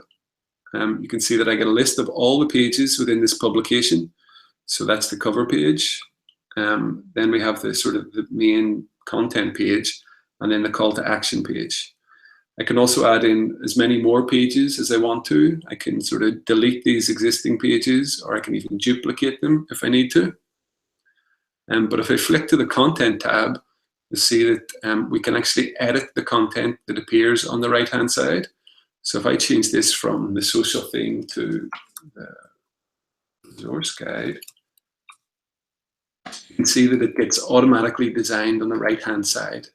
you can see that I get a list of all the pages within this publication. So that's the cover page. Then we have the sort of the main content page, and then the call to action page. I can also add in as many more pages as I want to. I can sort of delete these existing pages, or I can even duplicate them if I need to. But if I flick to the content tab, you'll see that we can actually edit the content that appears on the right-hand side. So if I change this from the social theme to the resource guide, you can see that it gets automatically designed on the right-hand side.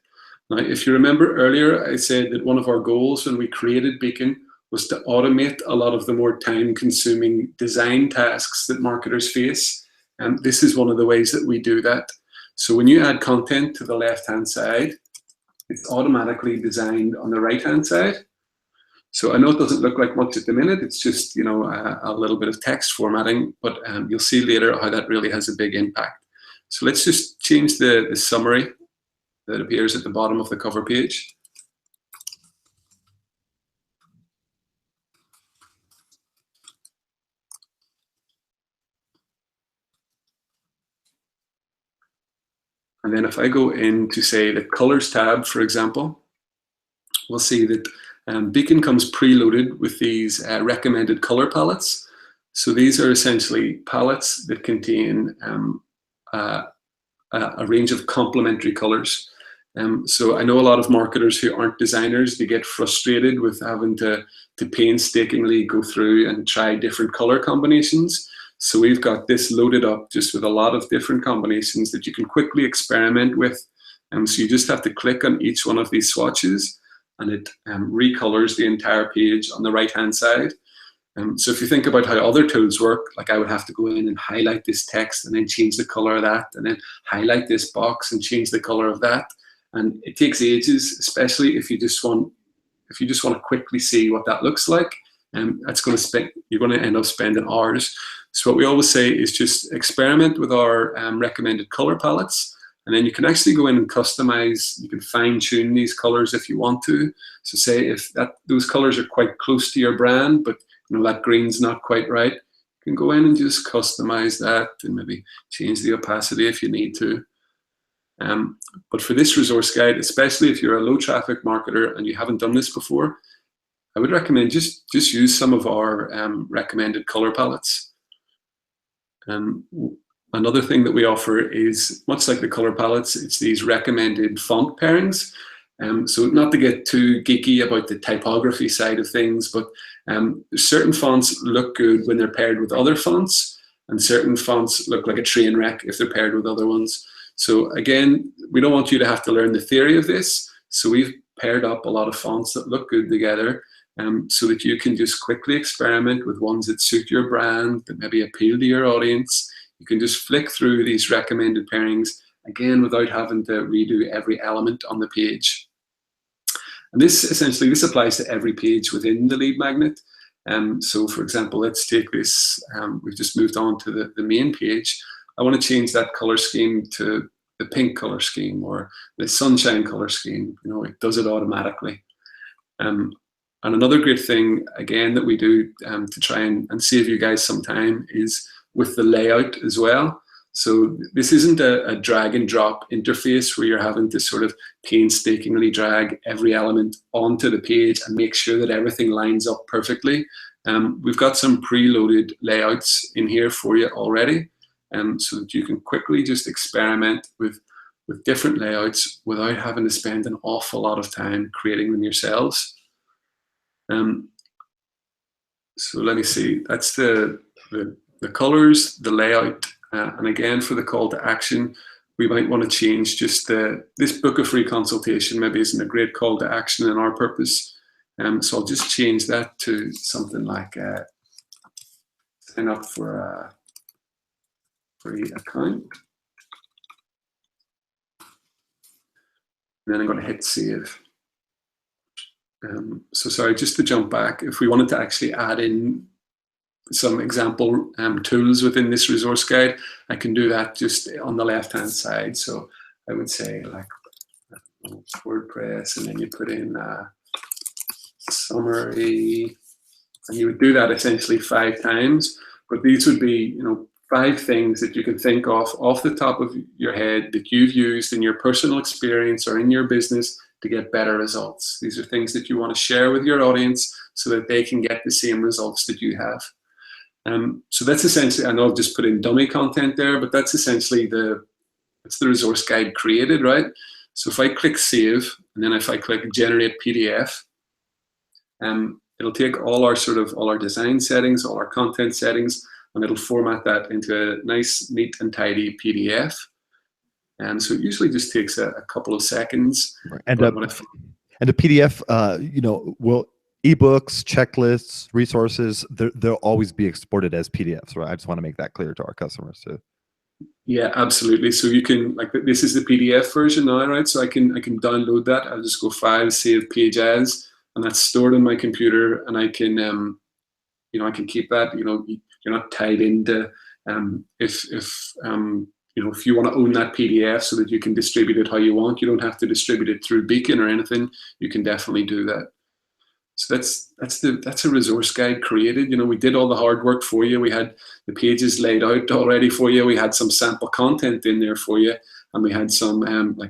Now, if you remember earlier, I said that one of our goals when we created Beacon was to automate a lot of the more time-consuming design tasks that marketers face. And this is one of the ways that we do that. So when you add content to the left-hand side, it's automatically designed on the right-hand side. So I know it doesn't look like much at the minute. It's just, you know, a little bit of text formatting, but you'll see later how that really has a big impact. So let's just change the summary that appears at the bottom of the cover page. And then if I go into, say, the colors tab, for example, we'll see that Beacon comes preloaded with these recommended color palettes. So these are essentially palettes that contain a range of complementary colors. So I know a lot of marketers who aren't designers, they get frustrated with having to painstakingly go through and try different color combinations. So we've got this loaded up just with a lot of different combinations that you can quickly experiment with. So you just have to click on each one of these swatches, and it recolors the entire page on the right-hand side. So if you think about how other tools work, like I would have to go in and highlight this text and then change the color of that, and then highlight this box and change the color of that. And it takes ages, especially if you just want to quickly see what that looks like. You're going to end up spending hours. So what we always say is just experiment with our recommended color palettes, and then you can actually go in and customize. You can fine tune these colors if you want to. So say if those colors are quite close to your brand, but that green's not quite right, you can go in and just customize that and maybe change the opacity if you need to. But for this resource guide, especially if you're a low traffic marketer and you haven't done this before, I would recommend just use some of our recommended color palettes. Another thing that we offer is, much like the color palettes, it's these recommended font pairings. So not to get too geeky about the typography side of things, but certain fonts look good when they're paired with other fonts, and certain fonts look like a train wreck if they're paired with other ones. So again, we don't want you to have to learn the theory of this. So we've paired up a lot of fonts that look good together, so that you can just quickly experiment with ones that suit your brand, that maybe appeal to your audience. You can just flick through these recommended pairings, again, without having to redo every element on the page. And this applies to every page within the lead magnet. So for example, let's take this, we've just moved on to the main page. I want to change that color scheme to the pink color scheme or the sunshine color scheme. It does it automatically. And another great thing, again, that we do to try and save you guys some time is with the layout as well. So this isn't a drag and drop interface where you're having to sort of painstakingly drag every element onto the page and make sure that everything lines up perfectly. We've got some preloaded layouts in here for you already, so that you can quickly just experiment with different layouts without having to spend an awful lot of time creating them yourselves. So let me see, that's the colors, the layout, and again, for the call to action, we might want to change just this book a free consultation maybe isn't a great call to action in our purpose. So I'll just change that to something like sign up for a free account. And then I'm going to hit save. So sorry, just to jump back, if we wanted to actually add in some example tools within this resource guide, I can do that just on the left-hand side. So I would say like WordPress, and then you put in summary, and you would do that essentially 5 times. But these would be, 5 things that you can think of off the top of your head that you've used in your personal experience or in your business to get better results. These are things that you want to share with your audience so that they can get the same results that you have. So that's essentially, I know I've just put in dummy content there, but that's essentially it's the resource guide created, right? So if I click save, and then if I click generate PDF, it'll take all our design settings, all our content settings, and it'll format that into a nice, neat and tidy PDF. And so it usually just takes a couple of seconds. Right. And a PDF, will ebooks, checklists, resources, they'll always be exported as PDFs, right? I just want to make that clear to our customers too. Yeah, absolutely. So you can, this is the PDF version now, right? So I can download that. I'll just go File, Save Page As, and that's stored on my computer, and I can, I can keep that. You're not tied into if you want to own that PDF so that you can distribute it how you want. You don't have to distribute it through Beacon or anything. You can definitely do that. So that's a resource guide created. We did all the hard work for you. We had the pages laid out already for you. We had some sample content in there for you, and we had some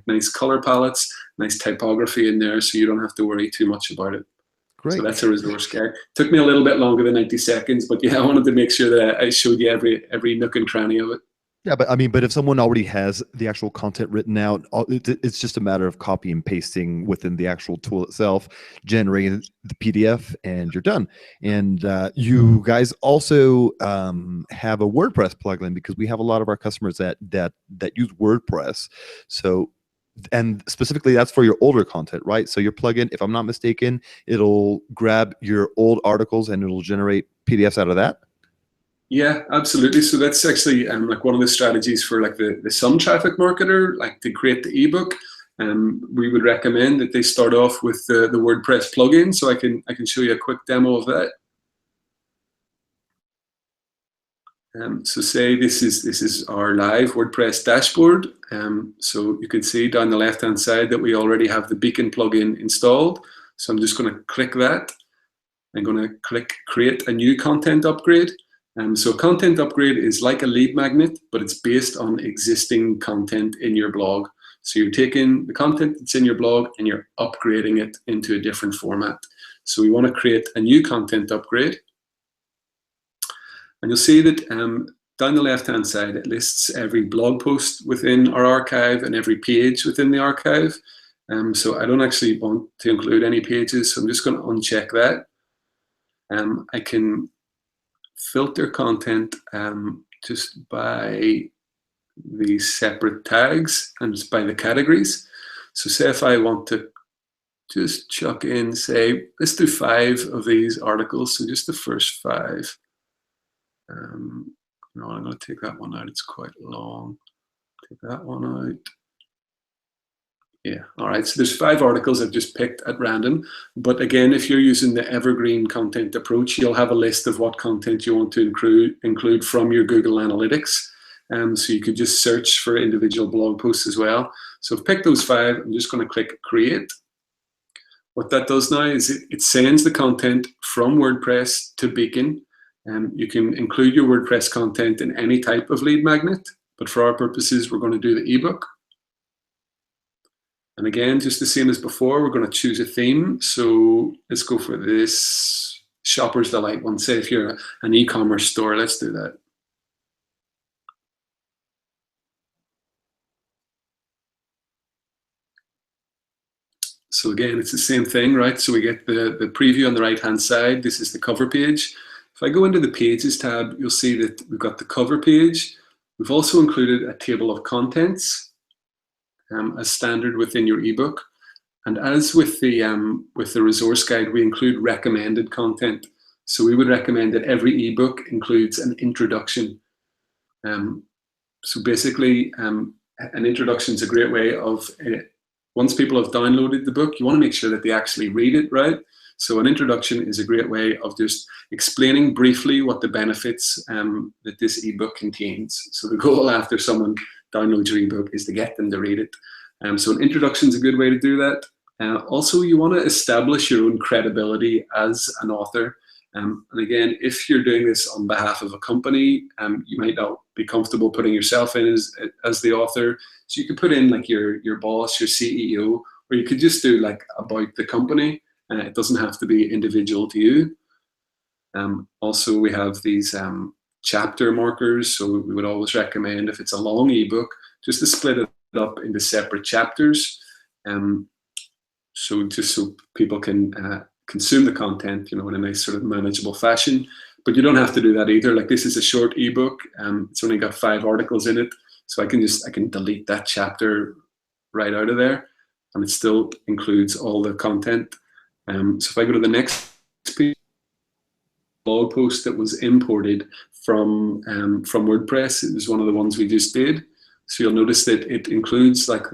nice color palettes, nice typography in there, so you don't have to worry too much about it. Great. So that's a resource guide. Took me a little bit longer than 90 seconds, but yeah, I wanted to make sure that I showed you every nook and cranny of it. Yeah, but I mean, but if someone already has the actual content written out, it's just a matter of copy and pasting within the actual tool itself, generating the PDF, and you're done. And you guys also have a WordPress plugin, because we have a lot of our customers that use WordPress. So, and specifically, that's for your older content, right? So your plugin, if I'm not mistaken, it'll grab your old articles and it'll generate PDFs out of that. Yeah, absolutely. So that's actually like one of the strategies for like the some traffic marketer, like to create the ebook. We would recommend that they start off with the WordPress plugin. So I can show you a quick demo of that. So say this is our live WordPress dashboard. So you can see down the left-hand side that we already have the Beacon plugin installed. So I'm just going to click that. I'm going to click create a new content upgrade. So a content upgrade is like a lead magnet, but it's based on existing content in your blog. So you're taking the content that's in your blog and you're upgrading it into a different format. So we want to create a new content upgrade. And you'll see that down the left-hand side, it lists every blog post within our archive and every page within the archive. So I don't actually want to include any pages, so I'm just going to uncheck that. I can filter content just by the separate tags and just by the categories. So say if I want to just chuck in, say, let's do 5 of these articles, so just the first 5. No, I'm going to take that one out, it's quite long. Take that one out. Yeah, all right, so there's 5 articles I've just picked at random. But again, if you're using the evergreen content approach, you'll have a list of what content you want to include from your Google Analytics. So you could just search for individual blog posts as well. So I've picked those 5, I'm just going to click create. What that does now is it sends the content from WordPress to Beacon. You can include your WordPress content in any type of lead magnet, but for our purposes, we're going to do the ebook. And again, just the same as before, we're going to choose a theme. So let's go for this Shopper's Delight one. Say if you're an e-commerce store, let's do that. So again, it's the same thing, right? So we get the preview on the right-hand side. This is the cover page. If I go into the Pages tab, you'll see that we've got the cover page. We've also included a table of contents as standard within your ebook. And as with the resource guide, we include recommended content. So we would recommend that every ebook includes an introduction. So basically, an introduction is a great way of, once people have downloaded the book, you want to make sure that they actually read it, right? So an introduction is a great way of just explaining briefly what the benefits that this ebook contains. So the goal after someone downloads your ebook is to get them to read it. So an introduction is a good way to do that. Also, you want to establish your own credibility as an author. And again, if you're doing this on behalf of a company, you might not be comfortable putting yourself in as the author. So you could put in like your boss, your CEO, or you could just do like about the company. It doesn't have to be individual to you. Also, we have these chapter markers. So we would always recommend, if it's a long ebook, just to split it up into separate chapters. So just so people can consume the content, you know, in a nice sort of manageable fashion. But you don't have to do that either. Like this is a short ebook. It's only got 5 articles in it. So I can delete that chapter right out of there, and it still includes all the content. So if I go to the next page, blog post that was imported from WordPress, it was one of the ones we just did. So you'll notice that it includes like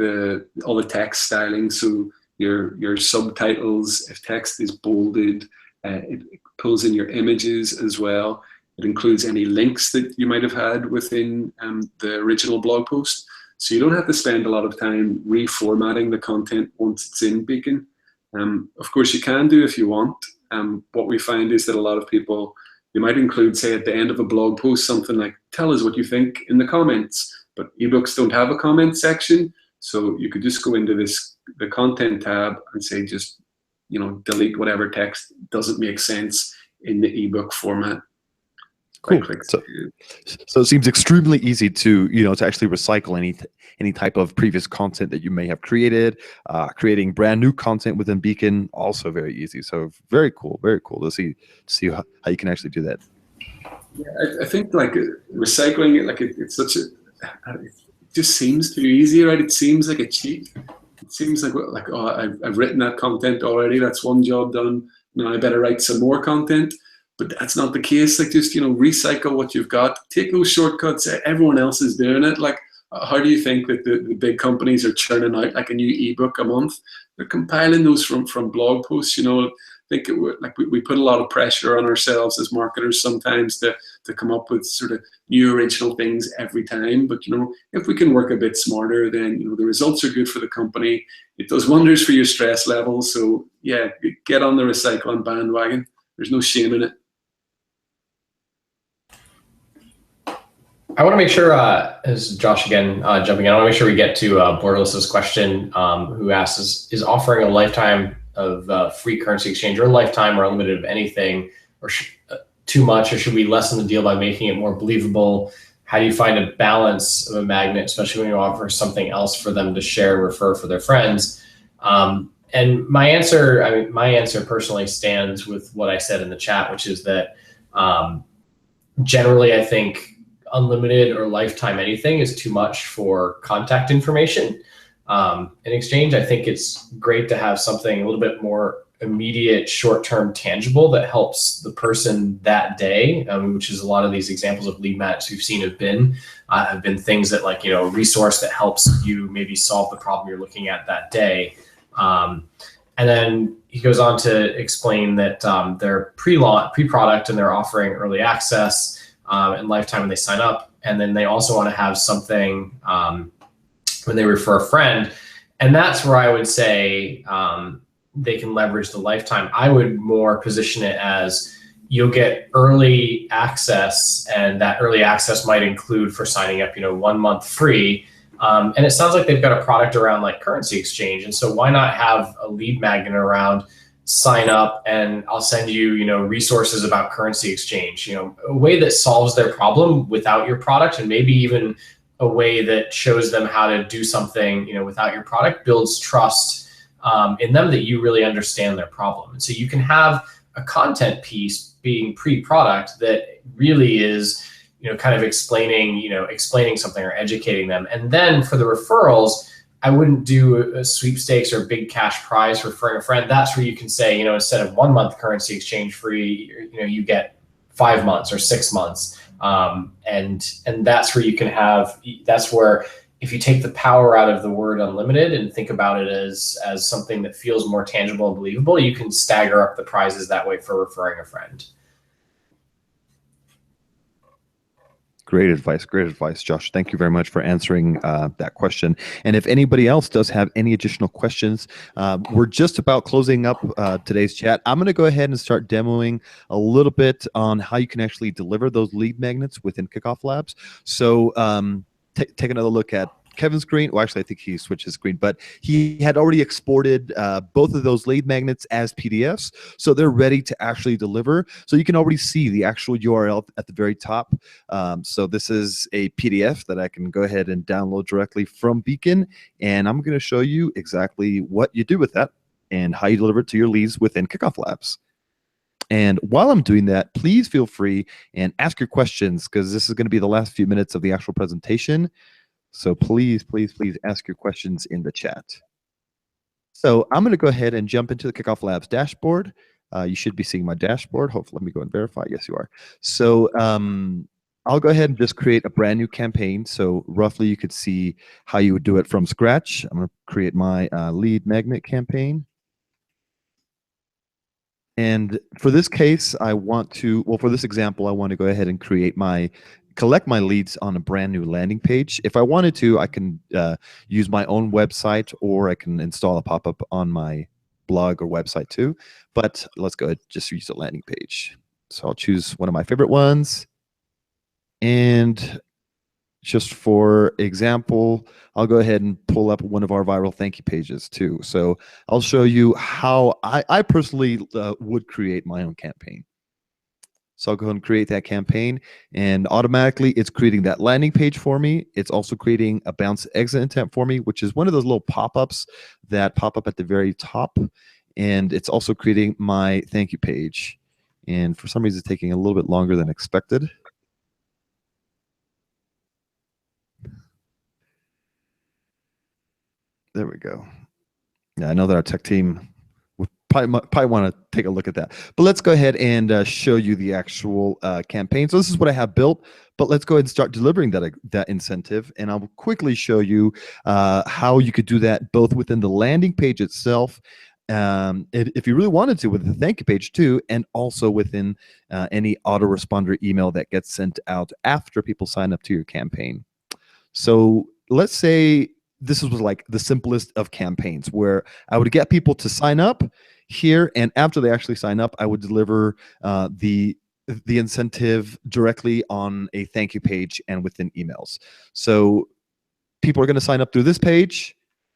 all the text styling. So your subtitles, if text is bolded, it pulls in your images as well. It includes any links that you might have had within the original blog post. So you don't have to spend a lot of time reformatting the content once it's in Beacon. Of course, you can do if you want. What we find is that a lot of people, you might include, say, at the end of a blog post, something like, tell us what you think in the comments. But ebooks don't have a comment section. So you could just go into the content tab and say, just, you know, delete whatever text doesn't make sense in the ebook format. Cool. Quick. So it seems extremely easy to, to actually recycle any type of previous content that you may have created. Creating brand new content within Beacon, also very easy. So very cool to see how you can actually do that. Yeah, I think like recycling it, like it's such a, it just seems too easy, right? It seems like a cheat. It seems like oh, I've written that content already. That's one job done. Now I better write some more content. But that's not the case. Like, just, recycle what you've got. Take those shortcuts. Everyone else is doing it. Like, how do you think that the big companies are churning out like a new ebook a month? They're compiling those from blog posts. I think we put a lot of pressure on ourselves as marketers sometimes to come up with sort of new original things every time. But if we can work a bit smarter, then the results are good for the company. It does wonders for your stress levels. So yeah, get on the recycling bandwagon. There's no shame in it. I want to make sure, this is Josh again, jumping in, I want to make sure we get to Borderless's question, who asks, is offering a lifetime of free currency exchange or a lifetime or unlimited of anything or too much, or should we lessen the deal by making it more believable? How do you find a balance of a magnet, especially when you offer something else for them to share and refer for their friends? And my answer personally stands with what I said in the chat, which is that generally I think unlimited or lifetime anything is too much for contact information. In exchange, I think it's great to have something a little bit more immediate, short-term, tangible that helps the person that day, which is a lot of these examples of lead magnets we've seen have been things that, like, a resource that helps you maybe solve the problem you're looking at that day. And then he goes on to explain that they're pre-product and they're offering early access and lifetime when they sign up. And then they also want to have something when they refer a friend. And that's where I would say they can leverage the lifetime. I would more position it as you'll get early access, and that early access might include for signing up, 1 month free. And it sounds like they've got a product around like currency exchange. And so why not have a lead magnet around sign up and I'll send you, resources about currency exchange, a way that solves their problem without your product, and maybe even a way that shows them how to do something, without your product, builds trust in them that you really understand their problem. And so you can have a content piece being pre-product that really is, kind of explaining something or educating them. And then for the referrals, I wouldn't do a sweepstakes or a big cash prize for referring a friend. That's where you can say, instead of 1 month currency exchange free, you get 5 months or 6 months. And that's where you can have, that's where if you take the power out of the word unlimited and think about it as something that feels more tangible and believable, you can stagger up the prizes that way for referring a friend. Great advice, Josh. Thank you very much for answering that question. And if anybody else does have any additional questions, we're just about closing up today's chat. I'm going to go ahead and start demoing a little bit on how you can actually deliver those lead magnets within Kickoff Labs. So take another look at Kevin's screen. Well, actually, I think he switched his screen, but he had already exported both of those lead magnets as PDFs. So they're ready to actually deliver. So you can already see the actual URL at the very top. So this is a PDF that I can go ahead and download directly from Beacon. And I'm going to show you exactly what you do with that and how you deliver it to your leads within Kickoff Labs. And while I'm doing that, please feel free and ask your questions, because this is going to be the last few minutes of the actual presentation. So please ask your questions in the chat. So I'm going to go ahead and jump into the Kickoff Labs dashboard. You should be seeing my dashboard. Hopefully, let me go and verify. Yes, you are. So I'll go ahead and just create a brand new campaign. So roughly, you could see how you would do it from scratch. I'm going to create my lead magnet campaign. And for this case, for this example, I want to go ahead and collect my leads on a brand new landing page. If I wanted to, I can use my own website, or I can install a pop-up on my blog or website too. But let's go ahead, just use a landing page. So I'll choose one of my favorite ones. And just for example, I'll go ahead and pull up one of our viral thank you pages too. So I'll show you how I personally would create my own campaign. So I'll go ahead and create that campaign, and automatically it's creating that landing page for me. It's also creating a bounce exit intent for me, which is one of those little pop-ups that pop up at the very top. And it's also creating my thank you page. And for some reason, it's taking a little bit longer than expected. There we go. Yeah, I know that our tech team would probably want to take a look at that. But let's go ahead and show you the actual campaign. So this is what I have built, but let's go ahead and start delivering that incentive. And I'll quickly show you how you could do that both within the landing page itself, if you really wanted to, with the thank you page too, and also within any autoresponder email that gets sent out after people sign up to your campaign. So let's say this was like the simplest of campaigns, where I would get people to sign up here, and after they actually sign up, I would deliver the incentive directly on a thank you page and within emails. So people are going to sign up through this page,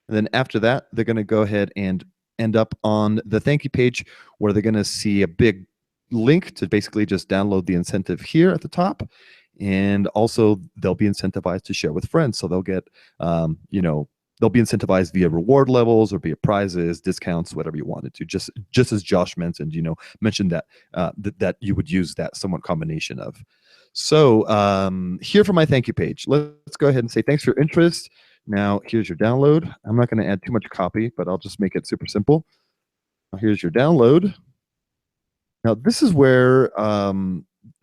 and then after that, they're going to go ahead and end up on the thank you page, where they're going to see a big link to basically just download the incentive here at the top. And also they'll be incentivized to share with friends. So they'll get, they'll be incentivized via reward levels or via prizes, discounts, whatever you wanted to, just as Josh mentioned, mentioned that, that you would use that somewhat combination of. So here for my thank you page, let's go ahead and say, thanks for your interest. Now here's your download. I'm not going to add too much copy, but I'll just make it super simple. Now, here's your download. Now this is where,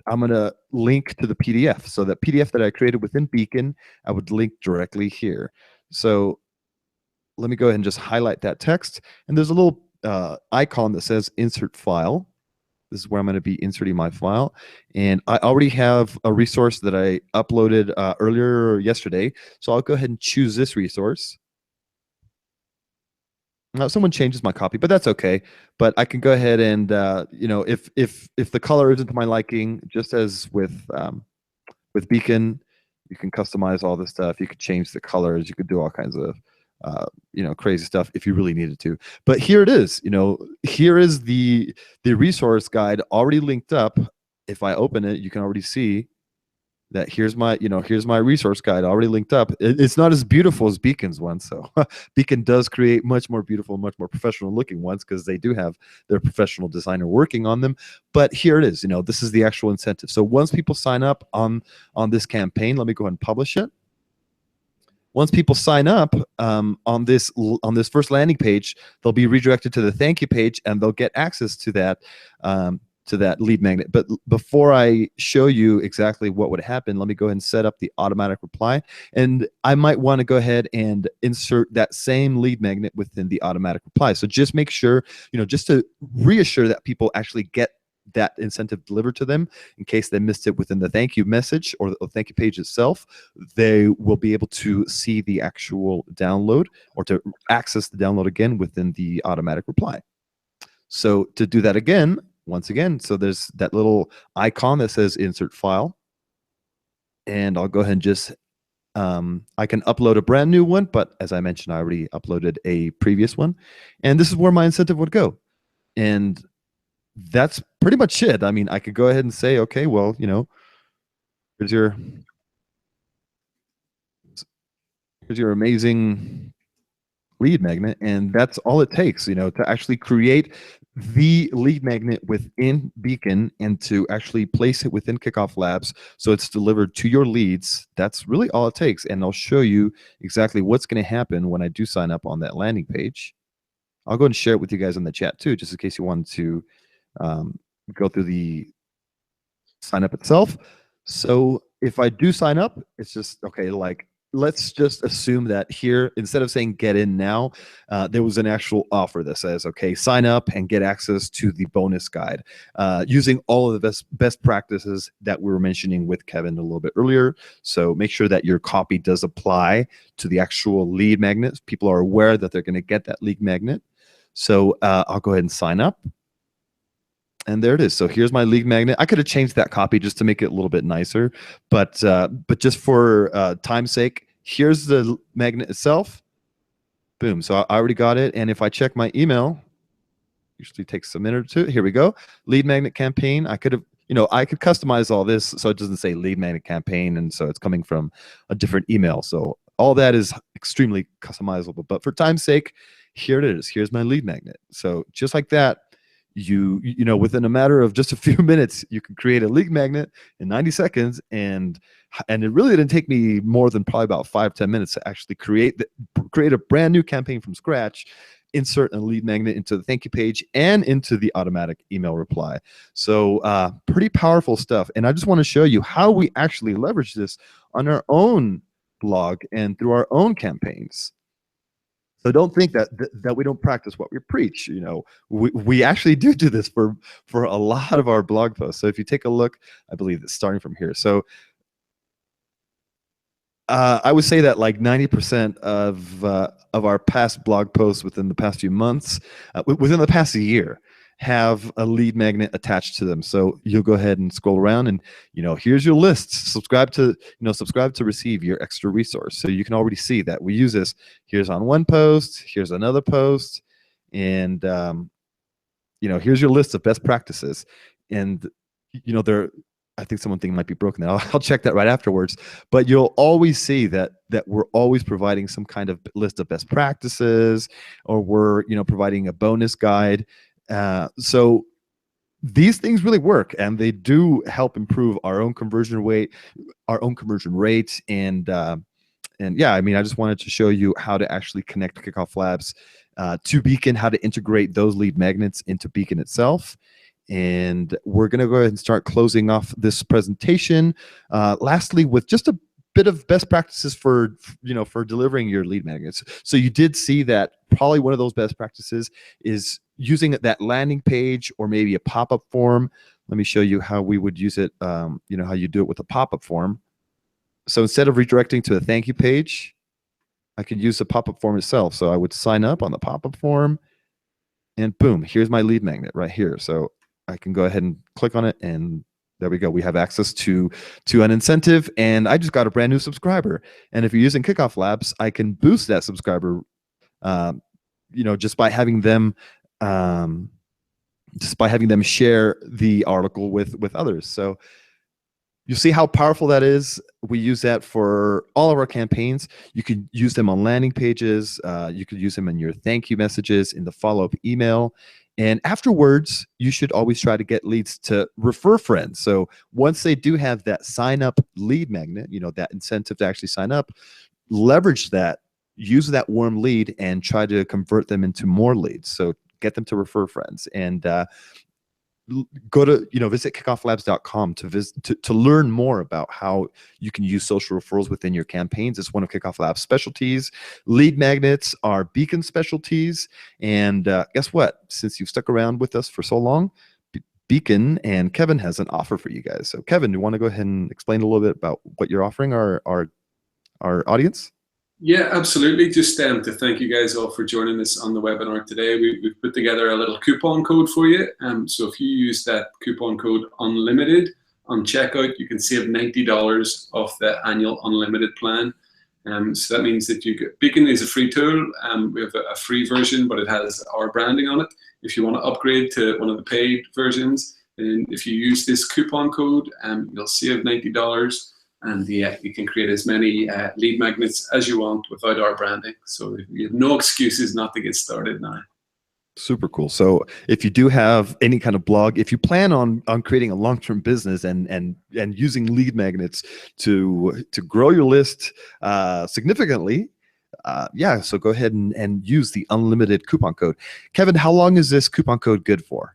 I'm going to link to the PDF. So that PDF that I created within Beacon, I would link directly here. So let me go ahead and just highlight that text. And there's a little icon that says insert file. This is where I'm going to be inserting my file. And I already have a resource that I uploaded earlier yesterday. So I'll go ahead and choose this resource. Now, someone changes my copy, but that's okay. But I can go ahead and, if the color isn't to my liking, just as with Beacon, you can customize all this stuff. You could change the colors. You could do all kinds of, crazy stuff if you really needed to. But here it is. Here is the resource guide already linked up. If I open it, you can already see that here's my resource guide already linked up. It's not as beautiful as Beacon's one. So Beacon does create much more beautiful, much more professional looking ones, because they do have their professional designer working on them. But here it is. This is the actual incentive. So once people sign up on this campaign, let me go ahead and publish it. Once people sign up on this first landing page, they'll be redirected to the thank you page, and they'll get access to that lead magnet. But before I show you exactly what would happen, let me go ahead and set up the automatic reply. And I might want to go ahead and insert that same lead magnet within the automatic reply. So just make sure, just to reassure that people actually get that incentive delivered to them, in case they missed it within the thank you message or the thank you page itself, they will be able to see the actual download, or to access the download again within the automatic reply. So to do that again, once again, so there's that little icon that says insert file, and I'll go ahead and just I can upload a brand new one, but as I mentioned, I already uploaded a previous one, and this is where my incentive would go. And that's pretty much it. I mean, I could go ahead and say, okay, well, here's your amazing lead magnet, and that's all it takes, to actually create the lead magnet within Beacon and to actually place it within Kickoff Labs so it's delivered to your leads. That's really all it takes, and I'll show you exactly what's going to happen when I do sign up on that landing page. I'll go and share it with you guys in the chat too, just in case you wanted to go through the sign up itself. So if I do sign up, it's just, okay, like, let's just assume that here, instead of saying get in now, there was an actual offer that says, okay, sign up and get access to the bonus guide, using all of the best practices that we were mentioning with Kevin a little bit earlier. So make sure that your copy does apply to the actual lead magnets. People are aware that they're going to get that lead magnet. So I'll go ahead and sign up. And there it is. So here's my lead magnet. I could have changed that copy just to make it a little bit nicer, but just for time's sake, here's the magnet itself. Boom. So I already got it. And if I check my email, usually takes a minute or two. Here we go. Lead magnet campaign. I could have, I could customize all this so it doesn't say lead magnet campaign, and so it's coming from a different email. So all that is extremely customizable. But for time's sake, here it is. Here's my lead magnet. So just like that, within a matter of just a few minutes, you can create a lead magnet in 90 seconds, and it really didn't take me more than probably about 5-10 minutes to actually create a brand new campaign from scratch, insert a lead magnet into the thank you page and into the automatic email reply. So pretty powerful stuff. And I just want to show you how we actually leverage this on our own blog and through our own campaigns. So don't think that we don't practice what we preach. We actually do this for a lot of our blog posts. So if you take a look, I believe it's starting from here. So I would say that like 90% of our past blog posts within the past few months, within the past year, have a lead magnet attached to them. So you'll go ahead and scroll around, and here's your list. Subscribe to receive your extra resource. So you can already see that we use this. Here's on one post, here's another post, and here's your list of best practices. And I think something might be broken there. I'll check that right afterwards. But you'll always see that we're always providing some kind of list of best practices, or we're providing a bonus guide. So these things really work, and they do help improve our own conversion rate, and yeah, I mean, I just wanted to show you how to actually connect Kickoff Labs to Beacon, how to integrate those lead magnets into Beacon itself. And we're going to go ahead and start closing off this presentation. Lastly, with just a bit of best practices for delivering your lead magnets. So you did see that probably one of those best practices is using that landing page or maybe a pop-up form. Let me show you how we would use it. How you do it with a pop-up form. So instead of redirecting to a thank you page, I could use the pop-up form itself. So I would sign up on the pop-up form, and boom, here's my lead magnet right here. So I can go ahead and click on it, and there we go. We have access to an incentive, and I just got a brand new subscriber. And if you're using Kickoff Labs, I can boost that subscriber, just by having them share the article with others. So you see how powerful that is. We use that for all of our campaigns. You can use them on landing pages. You could use them in your thank you messages, in the follow-up email. And afterwards, you should always try to get leads to refer friends. So once they do have that sign up lead magnet, that incentive to actually sign up, leverage that, use that warm lead, and try to convert them into more leads. So get them to refer friends, and go to visit kickofflabs.com to learn more about how you can use social referrals within your campaigns. It's one of Kickoff Labs' specialties. Lead magnets are Beacon specialties, and guess what? Since you've stuck around with us for so long, Beacon and Kevin has an offer for you guys. So Kevin, do you want to go ahead and explain a little bit about what you're offering our audience? Yeah, absolutely. Just to thank you guys all for joining us on the webinar today. We've put together a little coupon code for you. So if you use that coupon code UNLIMITED on checkout, you can save $90 off the annual unlimited plan. So that means that Beacon is a free tool. We have a free version, but it has our branding on it. If you want to upgrade to one of the paid versions, and if you use this coupon code, you'll save $90. And yeah, you can create as many lead magnets as you want without our branding. So you have no excuses not to get started now. Super cool. So if you do have any kind of blog, if you plan on creating a long-term business and using lead magnets to grow your list significantly, yeah, so go ahead and use the unlimited coupon code. Kevin, how long is this coupon code good for?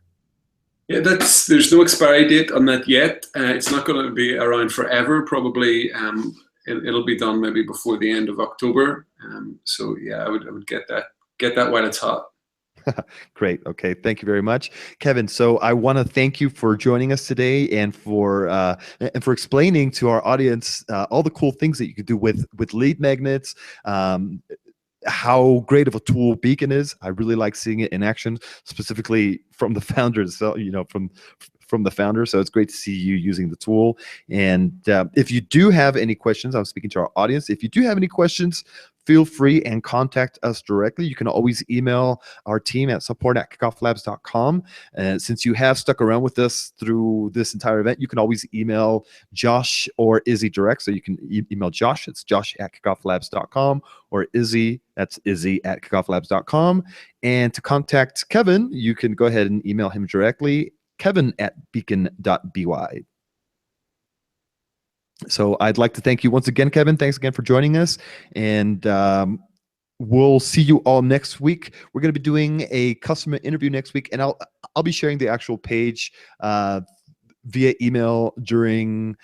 Yeah, there's no expiry date on that yet. It's not going to be around forever. Probably it'll be done maybe before the end of October. So yeah, I would get that while it's hot. Great. Okay. Thank you very much, Kevin. So I want to thank you for joining us today and for explaining to our audience all the cool things that you can do with lead magnets. How great of a tool Beacon is. I really like seeing it in action, specifically from the founders, from the founder. So it's great to see you using the tool. And if you do have any questions, I'm speaking to our audience. If you do have any questions feel free and contact us directly. You can always email our team at support@kickofflabs.com. And since you have stuck around with us through this entire event, you can always email Josh or Izzy direct. So you can email Josh, it's josh@kickofflabs.com, or Izzy, that's Izzy@kickofflabs.com. And to contact Kevin, you can go ahead and email him directly, kevin@beacon.by. So I'd like to thank you once again, Kevin. Thanks again for joining us. And we'll see you all next week. We're going to be doing a customer interview next week, and I'll be sharing the actual page via email during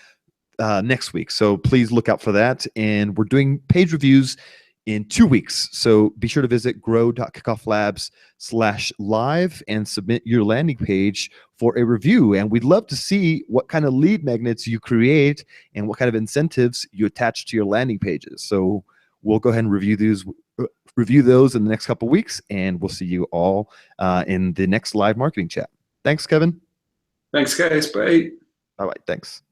next week. So please look out for that. And we're doing page reviews in 2 weeks. So be sure to visit grow.kickofflabs/live and submit your landing page for a review. And we'd love to see what kind of lead magnets you create and what kind of incentives you attach to your landing pages. So we'll go ahead and review those in the next couple of weeks, and we'll see you all in the next live marketing chat. Thanks, Kevin. Thanks, guys. Bye. All right, thanks.